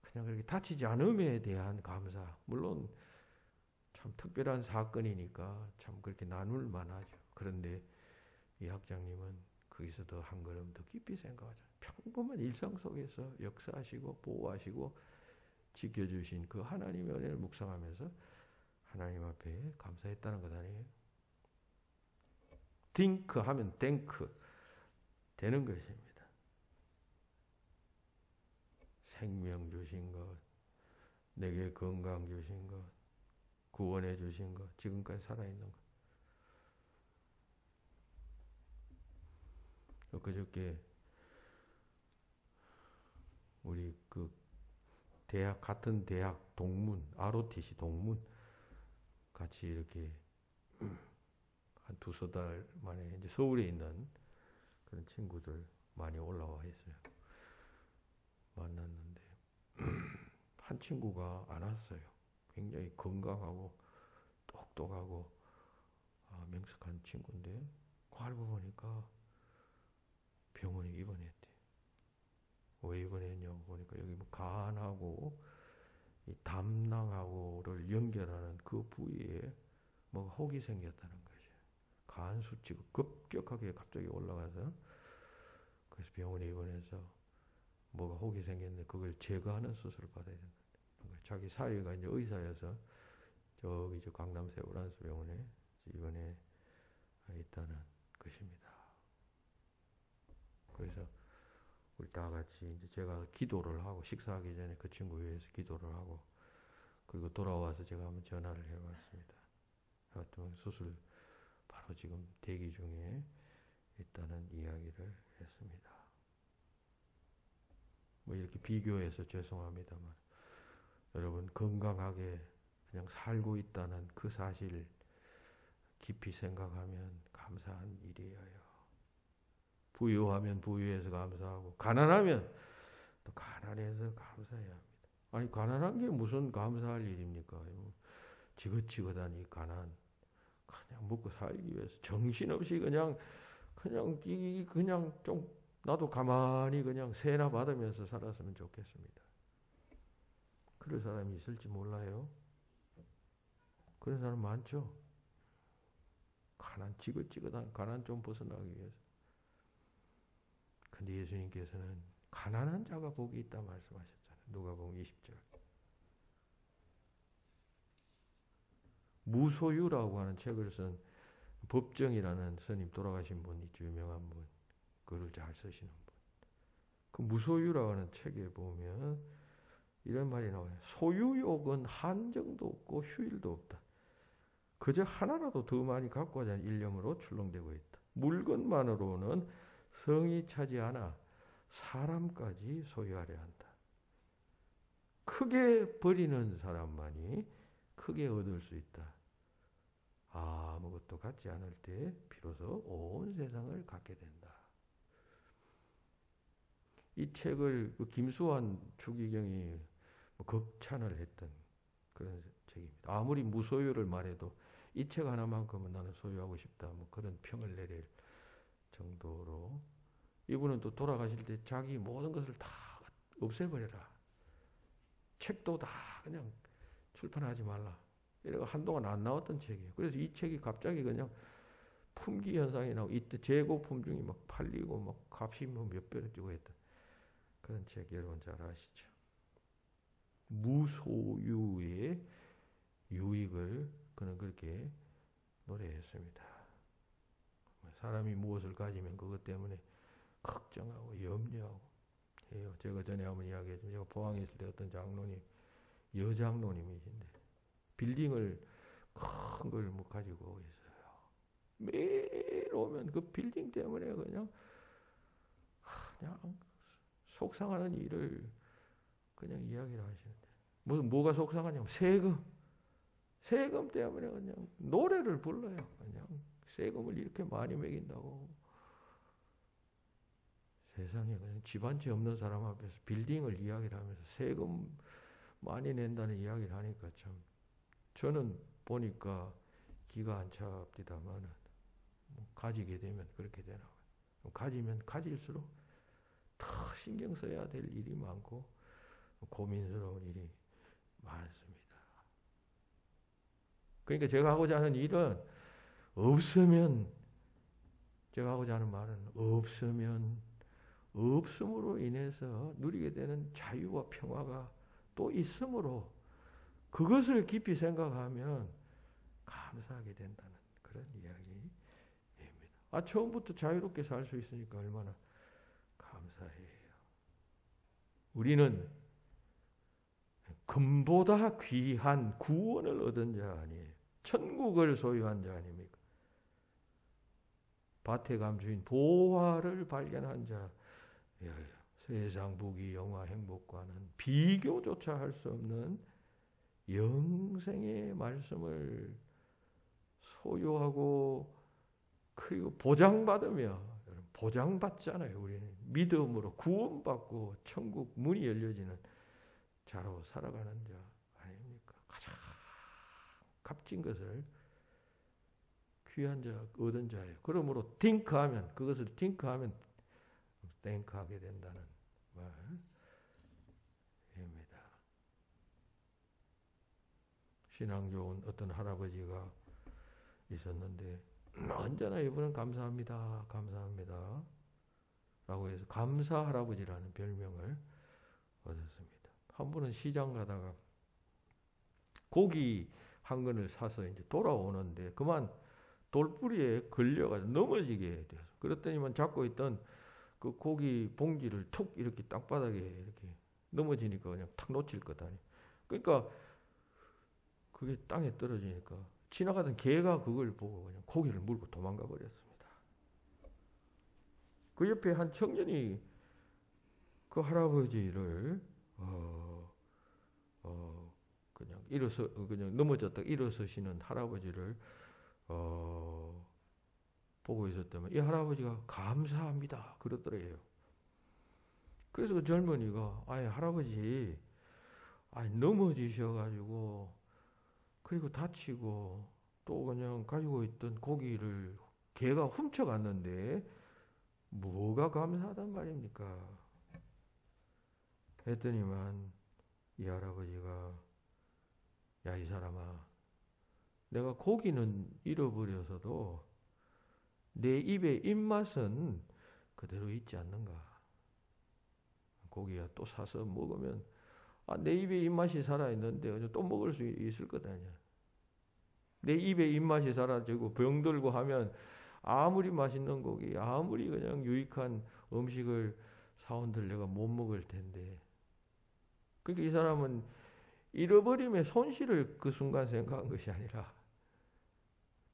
그냥 그렇게 다치지 않음에 대한 감사, 물론 참 특별한 사건이니까 참 그렇게 나눌 만하죠. 그런데 이 학장님은 거기서 더 한 걸음 더 깊이 생각하죠. 평범한 일상 속에서 역사하시고 보호하시고 지켜주신 그 하나님의 은혜를 묵상하면서 하나님 앞에 감사했다는 것 아니에요. 딩크 하면 땡크 되는 것입니다. 생명 주신 것, 내게 건강 주신 것, 구원해 주신 것, 지금까지 살아있는 것. 그저께 우리 그 대학, 같은 대학 동문, ROTC 동문 같이 이렇게 한 두세 달 만에 이제 서울에 있는 그런 친구들 많이 올라와 있어요. 만났는데 한 친구가 안 왔어요. 굉장히 건강하고 똑똑하고 명석한 친구인데 그 알고 보니까 병원에 입원했대. 왜 입원했냐고 보니까 여기 뭐 간하고 이 담낭하고를 연결하는 그 부위에 뭐가 혹이 생겼다는 거죠. 간 수치가 급격하게 갑자기 올라가서 그래서 병원에 입원해서 뭐가 혹이 생겼는데 그걸 제거하는 수술을 받아야 된다. 자기 사위가 이제 의사여서 저기 저 강남 세브란스 병원에 입원해 있다는 것입니다. 그래서 우리 다 같이 이제 제가 기도를 하고 식사하기 전에 그 친구 위해서 기도를 하고 그리고 돌아와서 제가 한번 전화를 해봤습니다. 하여튼 수술 바로 지금 대기 중에 있다는 이야기를 했습니다. 뭐 이렇게 비교해서 죄송합니다만 여러분 건강하게 그냥 살고 있다는 그 사실 깊이 생각하면 감사한 일이에요. 부유하면 부유해서 감사하고 가난하면 또 가난해서 감사해야 합니다. 아니 가난한 게 무슨 감사할 일입니까? 지긋지긋한 이 가난 그냥 먹고 살기 위해서 정신없이 그냥 좀 나도 가만히 그냥 세나 받으면서 살았으면 좋겠습니다. 그런 사람이 있을지 몰라요. 그런 사람 많죠. 지긋지긋한 가난 좀 벗어나기 위해서. 근데 예수님께서는 가난한 자가 복이 있다 말씀하셨잖아요. 누가복음 20절. 무소유라고 하는 책을 쓴 법정이라는 스님 돌아가신 분 있죠. 유명한 분. 글을 잘 쓰시는 분. 그 무소유라고 하는 책에 보면 이런 말이 나와요. 소유욕은 한정도 없고 휴일도 없다. 그저 하나라도 더 많이 갖고 하자는 일념으로 출렁대고 있다. 물건만으로는 성이 차지 않아 사람까지 소유하려 한다. 크게 버리는 사람만이 크게 얻을 수 있다. 아무것도 갖지 않을 때 비로소 온 세상을 갖게 된다. 이 책을 그 김수환 추기경이 극찬을 했던 그런 책입니다. 아무리 무소유를 말해도 이 책 하나만큼은 나는 소유하고 싶다. 뭐 그런 평을 내릴 정도로 이분은 또 돌아가실 때 자기 모든 것을 다 없애버려라. 책도 다 그냥 출판하지 말라. 이래가 한동안 안 나왔던 책이에요. 그래서 이 책이 갑자기 그냥 품귀 현상이 나고 이때 재고 품종이 막 팔리고 막 값이 뭐 몇 배로 뛰고 했던 그런 책 여러분 잘 아시죠? 무소유의 유익을 그는 그렇게 노래했습니다. 사람이 무엇을 가지면 그것 때문에 걱정하고 염려하고 해요. 제가 전에 한번 이야기했지만 제가 포항에 있을 때 어떤 장로님, 여장로님이신데 빌딩을 큰 걸 뭐 가지고 있어요. 매일 오면 그 빌딩 때문에 그냥 속상하는 일을 그냥 이야기를 하시는데 뭐가 속상하냐면 세금 때문에 그냥 노래를 불러요. 그냥 세금을 이렇게 많이 매긴다고. 세상에 그냥 집안채 없는 사람 앞에서 빌딩을 이야기를 하면서 세금 많이 낸다는 이야기를 하니까 참 저는 보니까 기가 안 찹디다마는 가지게 되면 그렇게 되나 봐요. 가지면 가질수록 더 신경 써야 될 일이 많고 고민스러운 일이 많습니다. 그러니까 제가 하고자 하는 일은 없으면, 제가 하고자 하는 말은 없음으로 인해서 누리게 되는 자유와 평화가 또 있으므로 그것을 깊이 생각하면 감사하게 된다는 그런 이야기입니다. 처음부터 자유롭게 살 수 있으니까 얼마나 감사해요. 우리는 금보다 귀한 구원을 얻은 자 아니에요. 천국을 소유한 자 아닙니까? 밭의 감주인 보화를 발견한 자, 세상 부귀 영화 행복과는 비교조차 할 수 없는 영생의 말씀을 소유하고 그리고 보장받으며, 보장받잖아요. 우리는 믿음으로 구원받고 천국 문이 열려지는 자로 살아가는 자 아닙니까? 가장 값진 것을 귀한 자, 얻은 자예요. 그러므로 그것을 띵크하면 땡크하게 된다는 말입니다. 신앙 좋은 어떤 할아버지가 있었는데 언제나 이분은 감사합니다, 감사합니다 라고 해서 감사 할아버지라는 별명을 얻었습니다. 한 번은 시장 가다가 고기 한 근을 사서 이제 돌아오는데 그만 돌뿌리에 걸려가지고 넘어지게 돼서, 그랬더니만 잡고 있던 그 고기 봉지를 툭 이렇게 땅바닥에 이렇게 넘어지니까 그냥 탁 놓칠 것 아니. 그러니까 그게 땅에 떨어지니까 지나가던 개가 그걸 보고 그냥 고기를 물고 도망가 버렸습니다. 그 옆에 한 청년이 그 할아버지를 그냥 넘어졌다 일어서시는 할아버지를 보고 있었다면 이 할아버지가 감사합니다 그러더래요. 그래서 그 젊은이가 할아버지 넘어지셔가지고 그리고 다치고 또 그냥 가지고 있던 고기를 개가 훔쳐갔는데 뭐가 감사하단 말입니까? 했더니만 이 할아버지가 야, 이 사람아, 내가 고기는 잃어버려서도 내 입의 입맛은 그대로 있지 않는가? 고기야 또 사서 먹으면 내 입에 입맛이 살아있는데 또 먹을 수 있을 것 아니야. 내 입에 입맛이 사라지고 병들고 하면 아무리 맛있는 고기, 아무리 그냥 유익한 음식을 사온들 내가 못 먹을 텐데. 그러니까 이 사람은 잃어버림의 손실을 그 순간 생각한 것이 아니라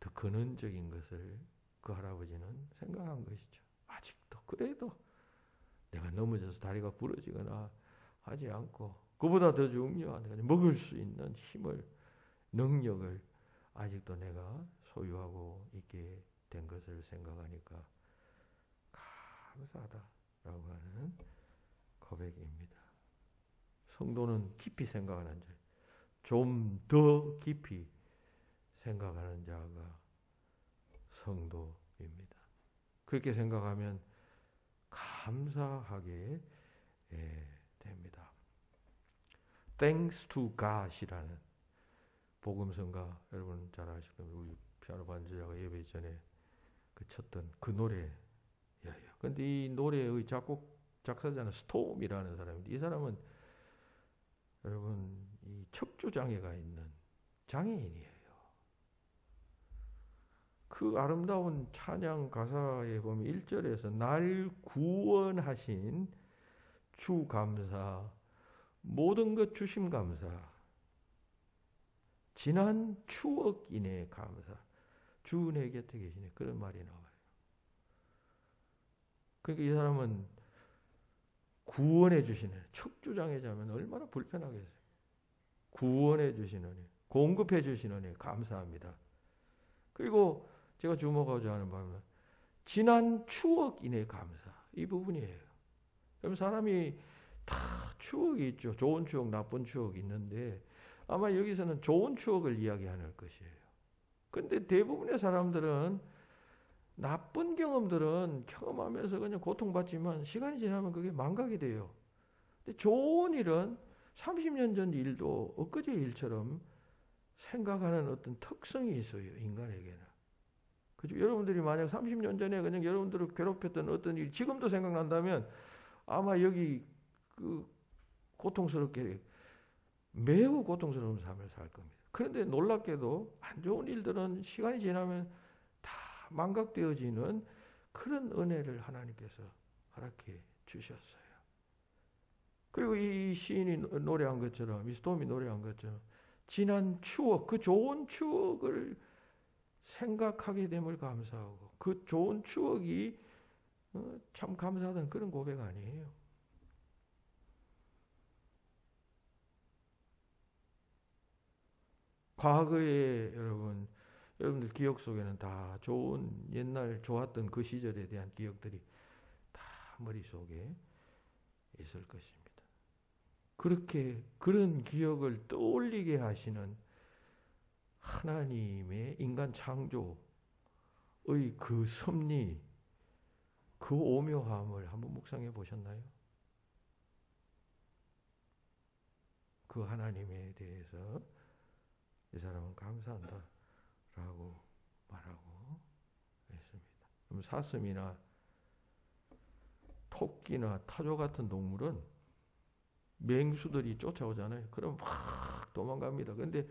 더 근원적인 것을 그 할아버지는 생각한 것이죠. 아직도 그래도 내가 넘어져서 다리가 부러지거나 하지 않고 그보다 더 중요한 먹을 수 있는 힘을, 능력을 아직도 내가 소유하고 있게 된 것을 생각하니까 감사하다라고 하는 고백입니다. 성도는 깊이 생각하는 자, 좀 더 깊이 생각하는 자가 성도입니다. 그렇게 생각하면 감사하게 됩니다. Thanks to God이라는 복음성가 여러분 잘 아실 겁니다. 우리 피아노 반주자가 예배 전에 쳤던 그 노래예요. 근데 이 노래의 작사자는 스톰이라는 사람인데 이 사람은 여러분 이 척추 장애가 있는 장애인이에요. 그 아름다운 찬양 가사에 보면 1절에서 날 구원하신 주 감사, 모든 것 주심 감사, 지난 추억 인해 감사. 주 내 곁에 계시네. 그런 말이 나와요. 그러니까 이 사람은 구원해 주시는, 척주장에 자면 얼마나 불편하겠어요. 구원해 주시는, 공급해 주시는 감사합니다. 그리고 제가 주목하고자 하는 바는 지난 추억 인해 감사. 이 부분이에요. 그럼 사람이 다 추억이 있죠. 좋은 추억, 나쁜 추억이 있는데 아마 여기서는 좋은 추억을 이야기하는 것이에요. 근데 대부분의 사람들은 나쁜 경험들은 경험하면서 그냥 고통받지만 시간이 지나면 그게 망각이 돼요. 근데 좋은 일은 30년 전 일도 엊그제 일처럼 생각하는 어떤 특성이 있어요. 인간에게는. 그죠? 여러분들이 만약 30년 전에 그냥 여러분들을 괴롭혔던 어떤 일 지금도 생각난다면 아마 여기 그 고통스럽게 매우 고통스러운 삶을 살 겁니다. 그런데 놀랍게도 안 좋은 일들은 시간이 지나면 다 망각되어지는 그런 은혜를 하나님께서 허락해 주셨어요. 그리고 이 시인이 노래한 것처럼, 이 스톰이 노래한 것처럼 지난 추억, 그 좋은 추억을 생각하게 됨을 감사하고 그 좋은 추억이 참 감사하던 그런 고백 아니에요. 과거에 여러분들 기억 속에는 다 좋은 옛날 좋았던 그 시절에 대한 기억들이 다 머릿속에 있을 것입니다. 그렇게 그런 기억을 떠올리게 하시는 하나님의 인간 창조의 그 섭리, 그 오묘함을 한번 묵상해 보셨나요? 그 하나님에 대해서 이 사람은 감사한다 라고 말하고 있습니다. 그럼 사슴이나 토끼나 타조 같은 동물은 맹수들이 쫓아오잖아요. 그럼 막 도망갑니다. 근데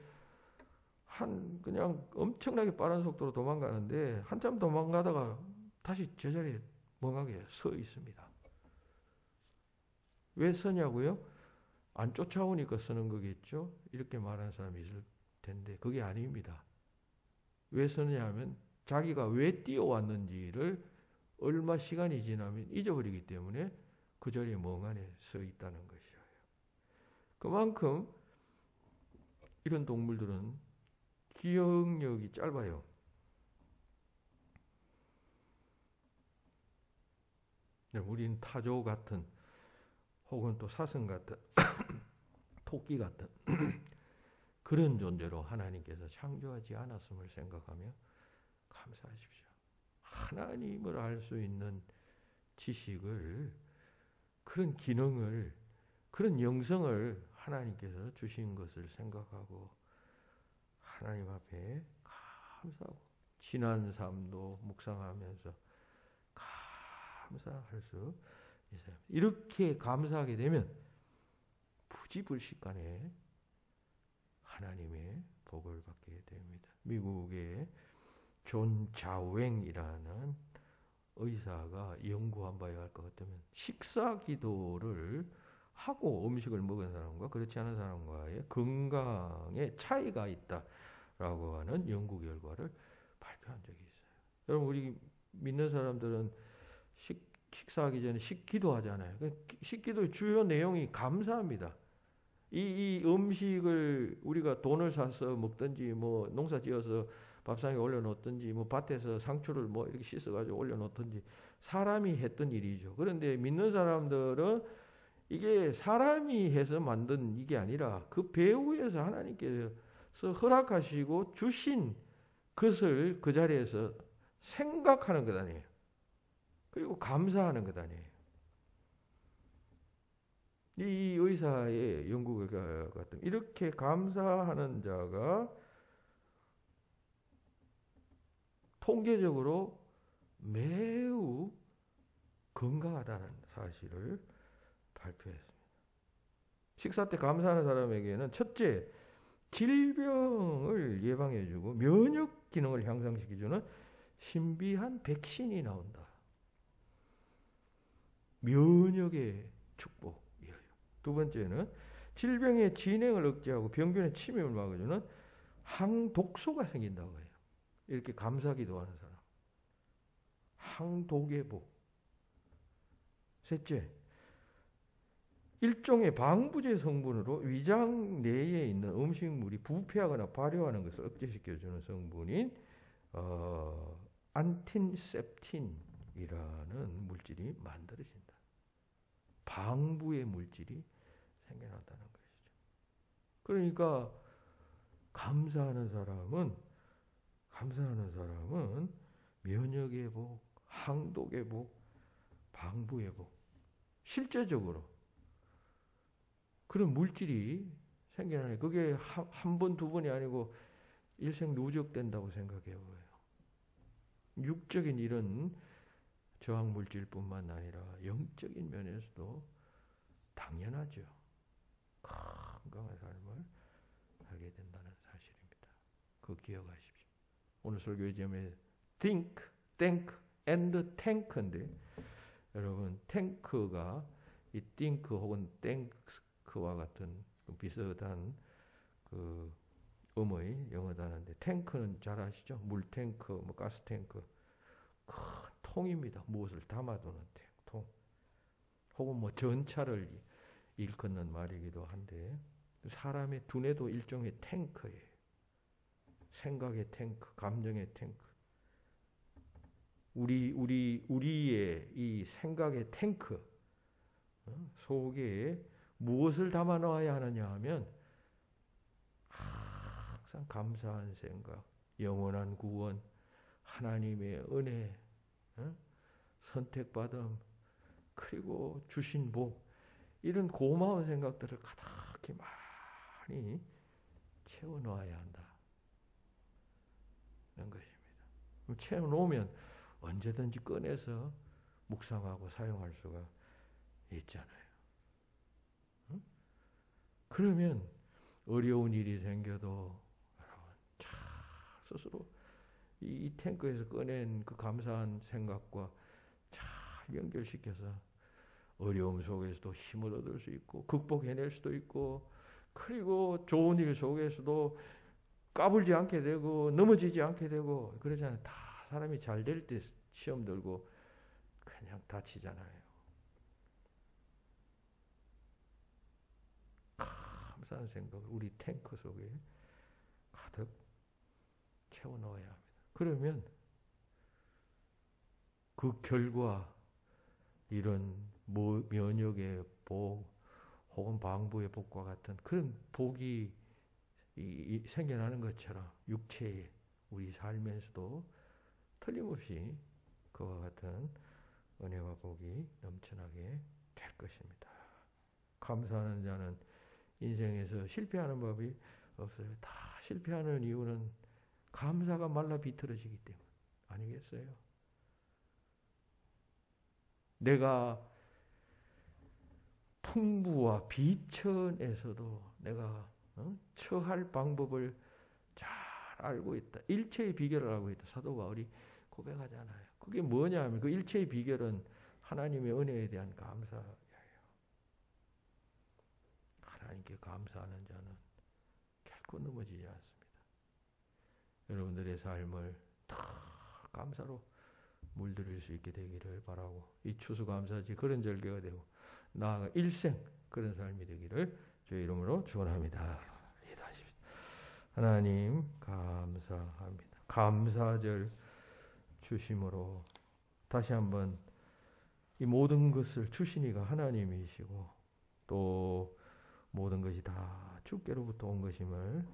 그냥 엄청나게 빠른 속도로 도망가는데 한참 도망가다가 다시 제자리에 멍하게 서 있습니다. 왜 서냐고요? 안 쫓아오니까 서는 거겠죠? 이렇게 말하는 사람이 있을 텐데 그게 아닙니다. 왜 서느냐 하면 자기가 왜 뛰어왔는지를 얼마 시간이 지나면 잊어버리기 때문에 그 자리에 멍하니 서 있다는 것이에요. 그만큼 이런 동물들은 기억력이 짧아요. 우린 타조 같은 혹은 또 사슴 같은 토끼 같은 그런 존재로 하나님께서 창조하지 않았음을 생각하며 감사하십시오. 하나님을 알 수 있는 지식을, 그런 기능을, 그런 영성을 하나님께서 주신 것을 생각하고 하나님 앞에 감사하고 지난 삶도 묵상하면서 감사할 수 있어요. 이렇게 감사하게 되면 부지불식간에 하나님의 복을 받게 됩니다. 미국의 존 자웽이라는 의사가 연구한 바에 할 것 같으면 식사 기도를 하고 음식을 먹은 사람과 그렇지 않은 사람과의 건강에 차이가 있다라고 하는 연구 결과를 발표한 적이 있어요. 여러분 우리 믿는 사람들은 식사하기 전에 식기도 하잖아요. 식기도의 주요 내용이 감사합니다. 이 음식을 우리가 돈을 사서 먹든지 뭐 농사 지어서 밥상에 올려놓든지 뭐 밭에서 상추를 뭐 이렇게 씻어가지고 올려놓든지 사람이 했던 일이죠. 그런데 믿는 사람들은 이게 사람이 해서 만든 이게 아니라 그 배후에서 하나님께서 허락하시고 주신 것을 그 자리에서 생각하는 것 아니에요. 그리고 감사하는 것 아니에요. 이 의사의 연구 결과 같은 이렇게 감사하는 자가 통계적으로 매우 건강하다는 사실을 발표했습니다. 식사 때 감사하는 사람에게는 첫째, 질병을 예방해주고 면역 기능을 향상시켜주는 신비한 백신이 나온다. 면역의 축복이에요. 두 번째는 질병의 진행을 억제하고 병균의 침입을 막아주는 항독소가 생긴다고 해요. 이렇게 감사 기도하는 사람. 항독의 복. 셋째, 일종의 방부제 성분으로 위장 내에 있는 음식물이 부패하거나 발효하는 것을 억제시켜주는 성분인 안틴셉틴이라는 물질이 만들어진다. 방부의 물질이 생겨난다는 것이죠. 그러니까 감사하는 사람은 면역의 복, 항독의 복, 방부의 복, 실제적으로 그런 물질이 생겨나요. 그게 한 번, 두 번이 아니고 일생 누적된다고 생각해요. 육적인 이런 저항 물질뿐만 아니라 영적인 면에서도 당연하죠. 건강한 삶을 살게 된다는 사실입니다. 그거 기억하십시오. 오늘 설교의 제목에 think, tank and tank인데 여러분 탱크가 이 think 혹은 tank와 같은 비슷한 그 음의 영어 단어인데 탱크는 잘 아시죠? 물탱크, 뭐 가스탱크 큰 통입니다. 무엇을 담아두는 통. 혹은 뭐 전차를 일컫는 말이기도 한데 사람의 두뇌도 일종의 탱크예요. 생각의 탱크, 감정의 탱크. 우리의 이 생각의 탱크 속에 무엇을 담아 넣어야 하느냐 하면 항상 감사한 생각, 영원한 구원, 하나님의 은혜, 선택받음, 그리고 주신 복, 이런 고마운 생각들을 가득히 많이 채워 넣어야 한다는 것입니다. 채워 놓으면 언제든지 꺼내서 묵상하고 사용할 수가 있잖아요. 그러면 어려운 일이 생겨도 잘 스스로 이 탱크에서 꺼낸 그 감사한 생각과 잘 연결시켜서 어려움 속에서도 힘을 얻을 수 있고 극복해낼 수도 있고 그리고 좋은 일 속에서도 까불지 않게 되고 넘어지지 않게 되고 그러잖아요. 다 사람이 잘 될 때 시험 들고 그냥 다치잖아요. 감사한 생각을 우리 탱크 속에 가득 채워 넣어야 합니다. 그러면 그 결과 이런 면역의 복 혹은 방부의 복과 같은 그런 복이 생겨나는 것처럼 육체의 우리 삶에서도 틀림없이 그와 같은 은혜와 복이 넘쳐나게 될 것입니다. 감사하는 자는 인생에서 실패하는 법이 없어요. 다 실패하는 이유는 감사가 말라 비틀어지기 때문 아니겠어요? 내가 풍부와 비천에서도 내가 처할 방법을 잘 알고 있다. 일체의 비결을 알고 있다. 사도 바울이 고백하잖아요. 그게 뭐냐 하면 그 일체의 비결은 하나님의 은혜에 대한 감사예요. 하나님께 감사하는 자는 결코 넘어지지 않습니다. 여러분들의 삶을 다 감사로 물들일 수 있게 되기를 바라고 이 추수감사지 그런 절개가 되고 나아가 일생 그런 삶이 되기를 주의 이름으로 축원합니다. 기도하십시오. 하나님 감사합니다. 감사절 주심으로 다시 한번 이 모든 것을 주시니가 하나님이시고 또 모든 것이 다 주께로부터 온 것임을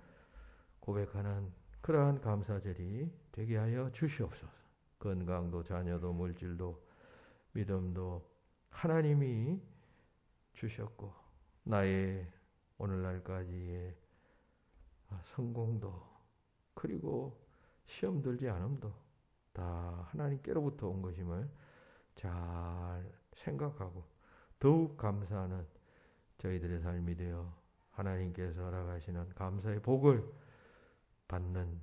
고백하는 그러한 감사절이 되게 하여 주시옵소서. 건강도 자녀도 물질도 믿음도 하나님이 주셨고 나의 오늘날까지의 성공도 그리고 시험 들지 않음도 다 하나님께로부터 온 것임을 잘 생각하고 더욱 감사하는 저희들의 삶이 되어 하나님께서 허락하시는 감사의 복을 받는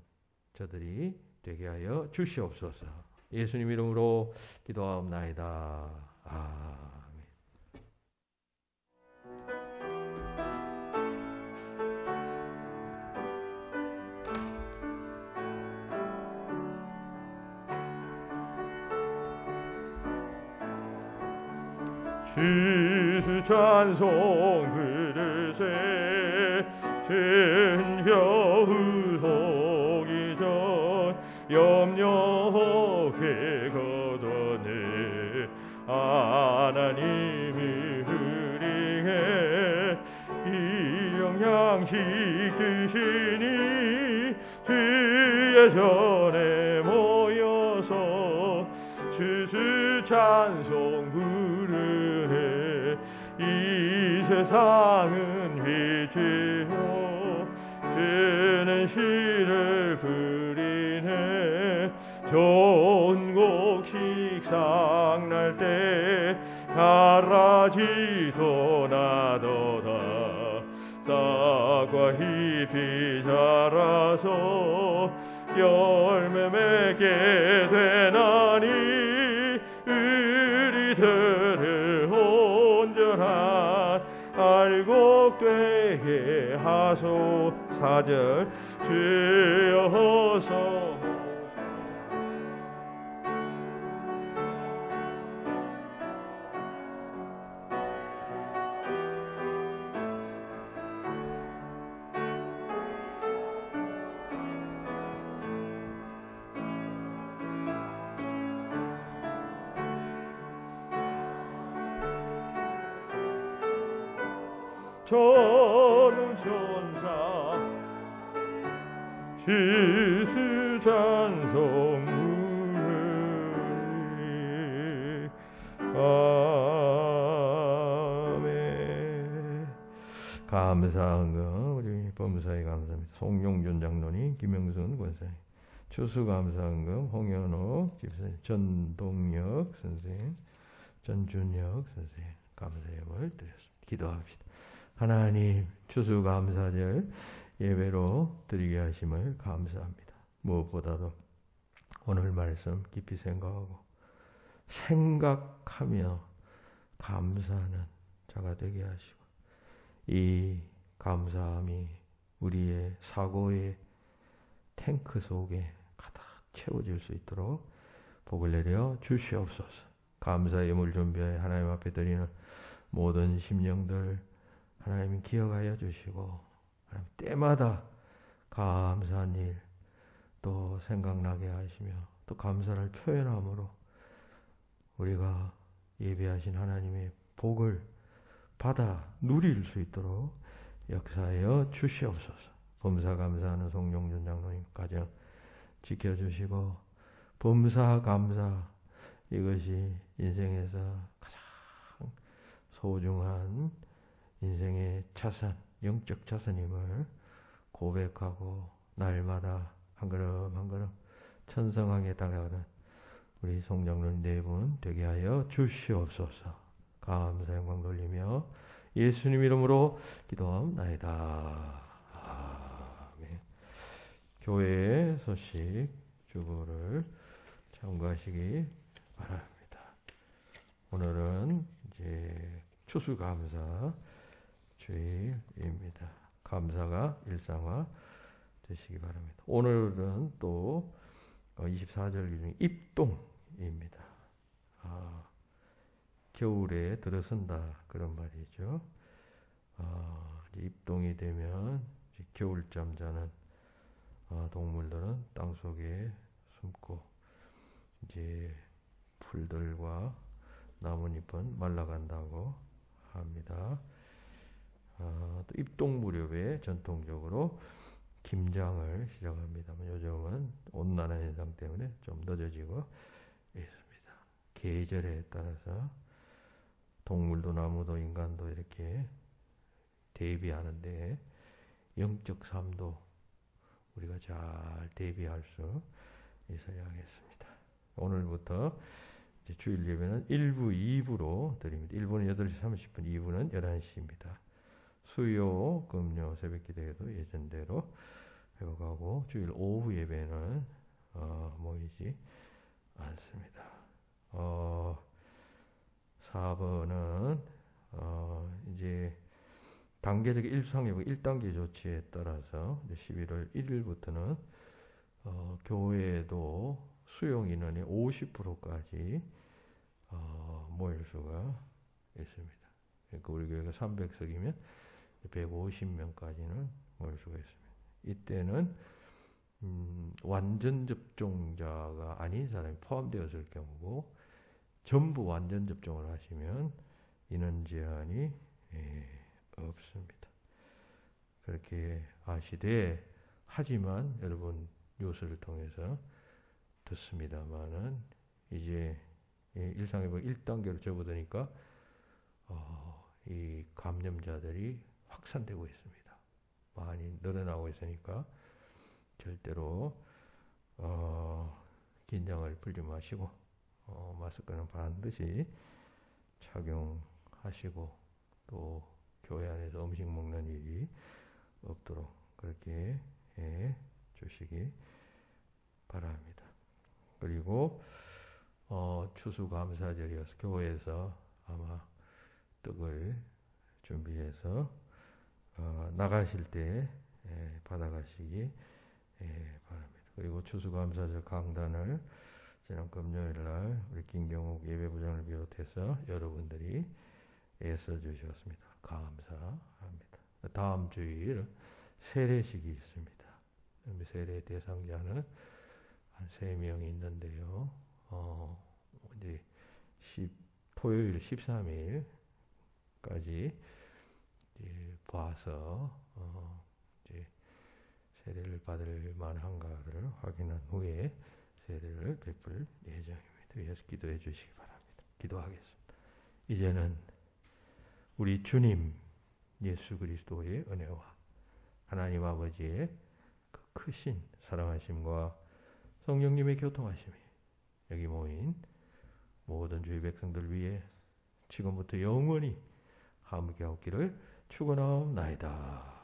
저들이 되게 하여 주시옵소서. 예수님 이름으로 기도하옵나이다. 아멘. 지수 찬송 그릇에 든 겨울 오기 전 염려하게 걷어내 하나님이 흐리게 일용양식 주시니 주의 전에 모여서 주스 찬송 부르네. 이 세상은 위치로 주는 시를 부리네. 좋은 곡 식상 날 때 가라지도 나도다. 싹과 잎이 자라서 열매 맺게 되나니 우리들을 온전한 알곡되게 하소서. 주여서 전우전사 지수 찬송 부르리. 아멘. 감사한금 우리 범사에 감사합니다. 송용준 장로님, 김영순 권사님, 추수감사한금 홍현옥 집사님, 전동혁 선생님, 전준혁 선생님 감사함을 드렸습니다. 기도합시다. 하나님, 추수감사절 예배로 드리게 하심을 감사합니다. 무엇보다도 오늘 말씀 깊이 생각하며 감사하는 자가 되게 하시고, 이 감사함이 우리의 사고의 탱크 속에 가득 채워질 수 있도록 복을 내려 주시옵소서. 감사의 예물 준비하여 하나님 앞에 드리는 모든 심령들 하나님이 기억하여 주시고, 하나님 때마다 감사한 일 또 생각나게 하시며, 또 감사를 표현함으로 우리가 예배하신 하나님의 복을 받아 누릴 수 있도록 역사하여 주시옵소서. 범사 감사하는 송용준 장로님 가정 지켜주시고, 범사 감사 이것이 인생에서 가장 소중한 인생의 자산, 영적 자산임을 고백하고 날마다 한 걸음 한 걸음 천성하게 다가가는 우리 송장로님 네 분 되게 하여 주시옵소서. 감사 영광 돌리며 예수님 이름으로 기도하옵나이다. 아멘. 교회의 소식 주보를 참고하시기 바랍니다. 오늘은 이제 추수감사 주일입니다. 감사가 일상화 되시기 바랍니다. 오늘은 또 24절 기준 입동입니다. 겨울에 들어선다 그런 말이죠. 입동이 되면 겨울잠 자는 동물들은 땅 속에 숨고 이제 풀들과 나뭇잎은 말라간다고 합니다. 또 입동 무렵에 전통적으로 김장을 시작합니다만 요즘은 온난화 현상 때문에 좀 늦어지고 있습니다. 계절에 따라서 동물도 나무도 인간도 이렇게 대비하는데 영적 삶도 우리가 잘 대비할 수 있어야 하겠습니다. 오늘부터 이제 주일 예배는 1부, 2부로 드립니다. 1부는 8시 30분, 2부는 11시입니다. 수요, 금요, 새벽 기도회도 예전대로 회복하고 주일 오후 예배는 모이지 않습니다. 4번은 이제 단계적 일상회복 1단계 조치에 따라서 11월 1일부터는 교회에도 수용 인원의 50%까지 모일 수가 있습니다. 그러니까 우리 교회가 300석이면 150명까지는 모일 수가 있습니다. 이때는 완전 접종자가 아닌 사람이 포함되었을 경우고 전부 완전 접종을 하시면 인원 제한이 없습니다. 그렇게 아시되 하지만 여러분 뉴스를 통해서 듣습니다만은 이제 일상회복 1단계로 접어드니까 이 감염자들이 확산되고 있습니다. 많이 늘어나고 있으니까 절대로 긴장을 풀지 마시고 마스크는 반드시 착용하시고 또 교회 안에서 음식 먹는 일이 없도록 그렇게 해 주시기 바랍니다. 그리고 추수감사절이어서 교회에서 아마 떡을 준비해서 나가실 때 받아가시기 바랍니다. 그리고 추수감사절 강단을 지난 금요일날 우리 김경욱 예배부장을 비롯해서 여러분들이 애써 주셨습니다. 감사합니다. 다음 주일 세례식이 있습니다. 세례 대상자는 한 3명이 있는데요. 이제 토요일 13일까지 이제 봐서 이제 세례를 받을 만한가를 확인한 후에 세례를 베풀 예정입니다. 위해서 기도해 주시기 바랍니다. 기도하겠습니다. 이제는 우리 주님 예수 그리스도의 은혜와 하나님 아버지의 그 크신 사랑하심과 성령님의 교통하심이 여기 모인 모든 주의 백성들 위해 지금부터 영원히 함께 없기를 축원하옵나이다.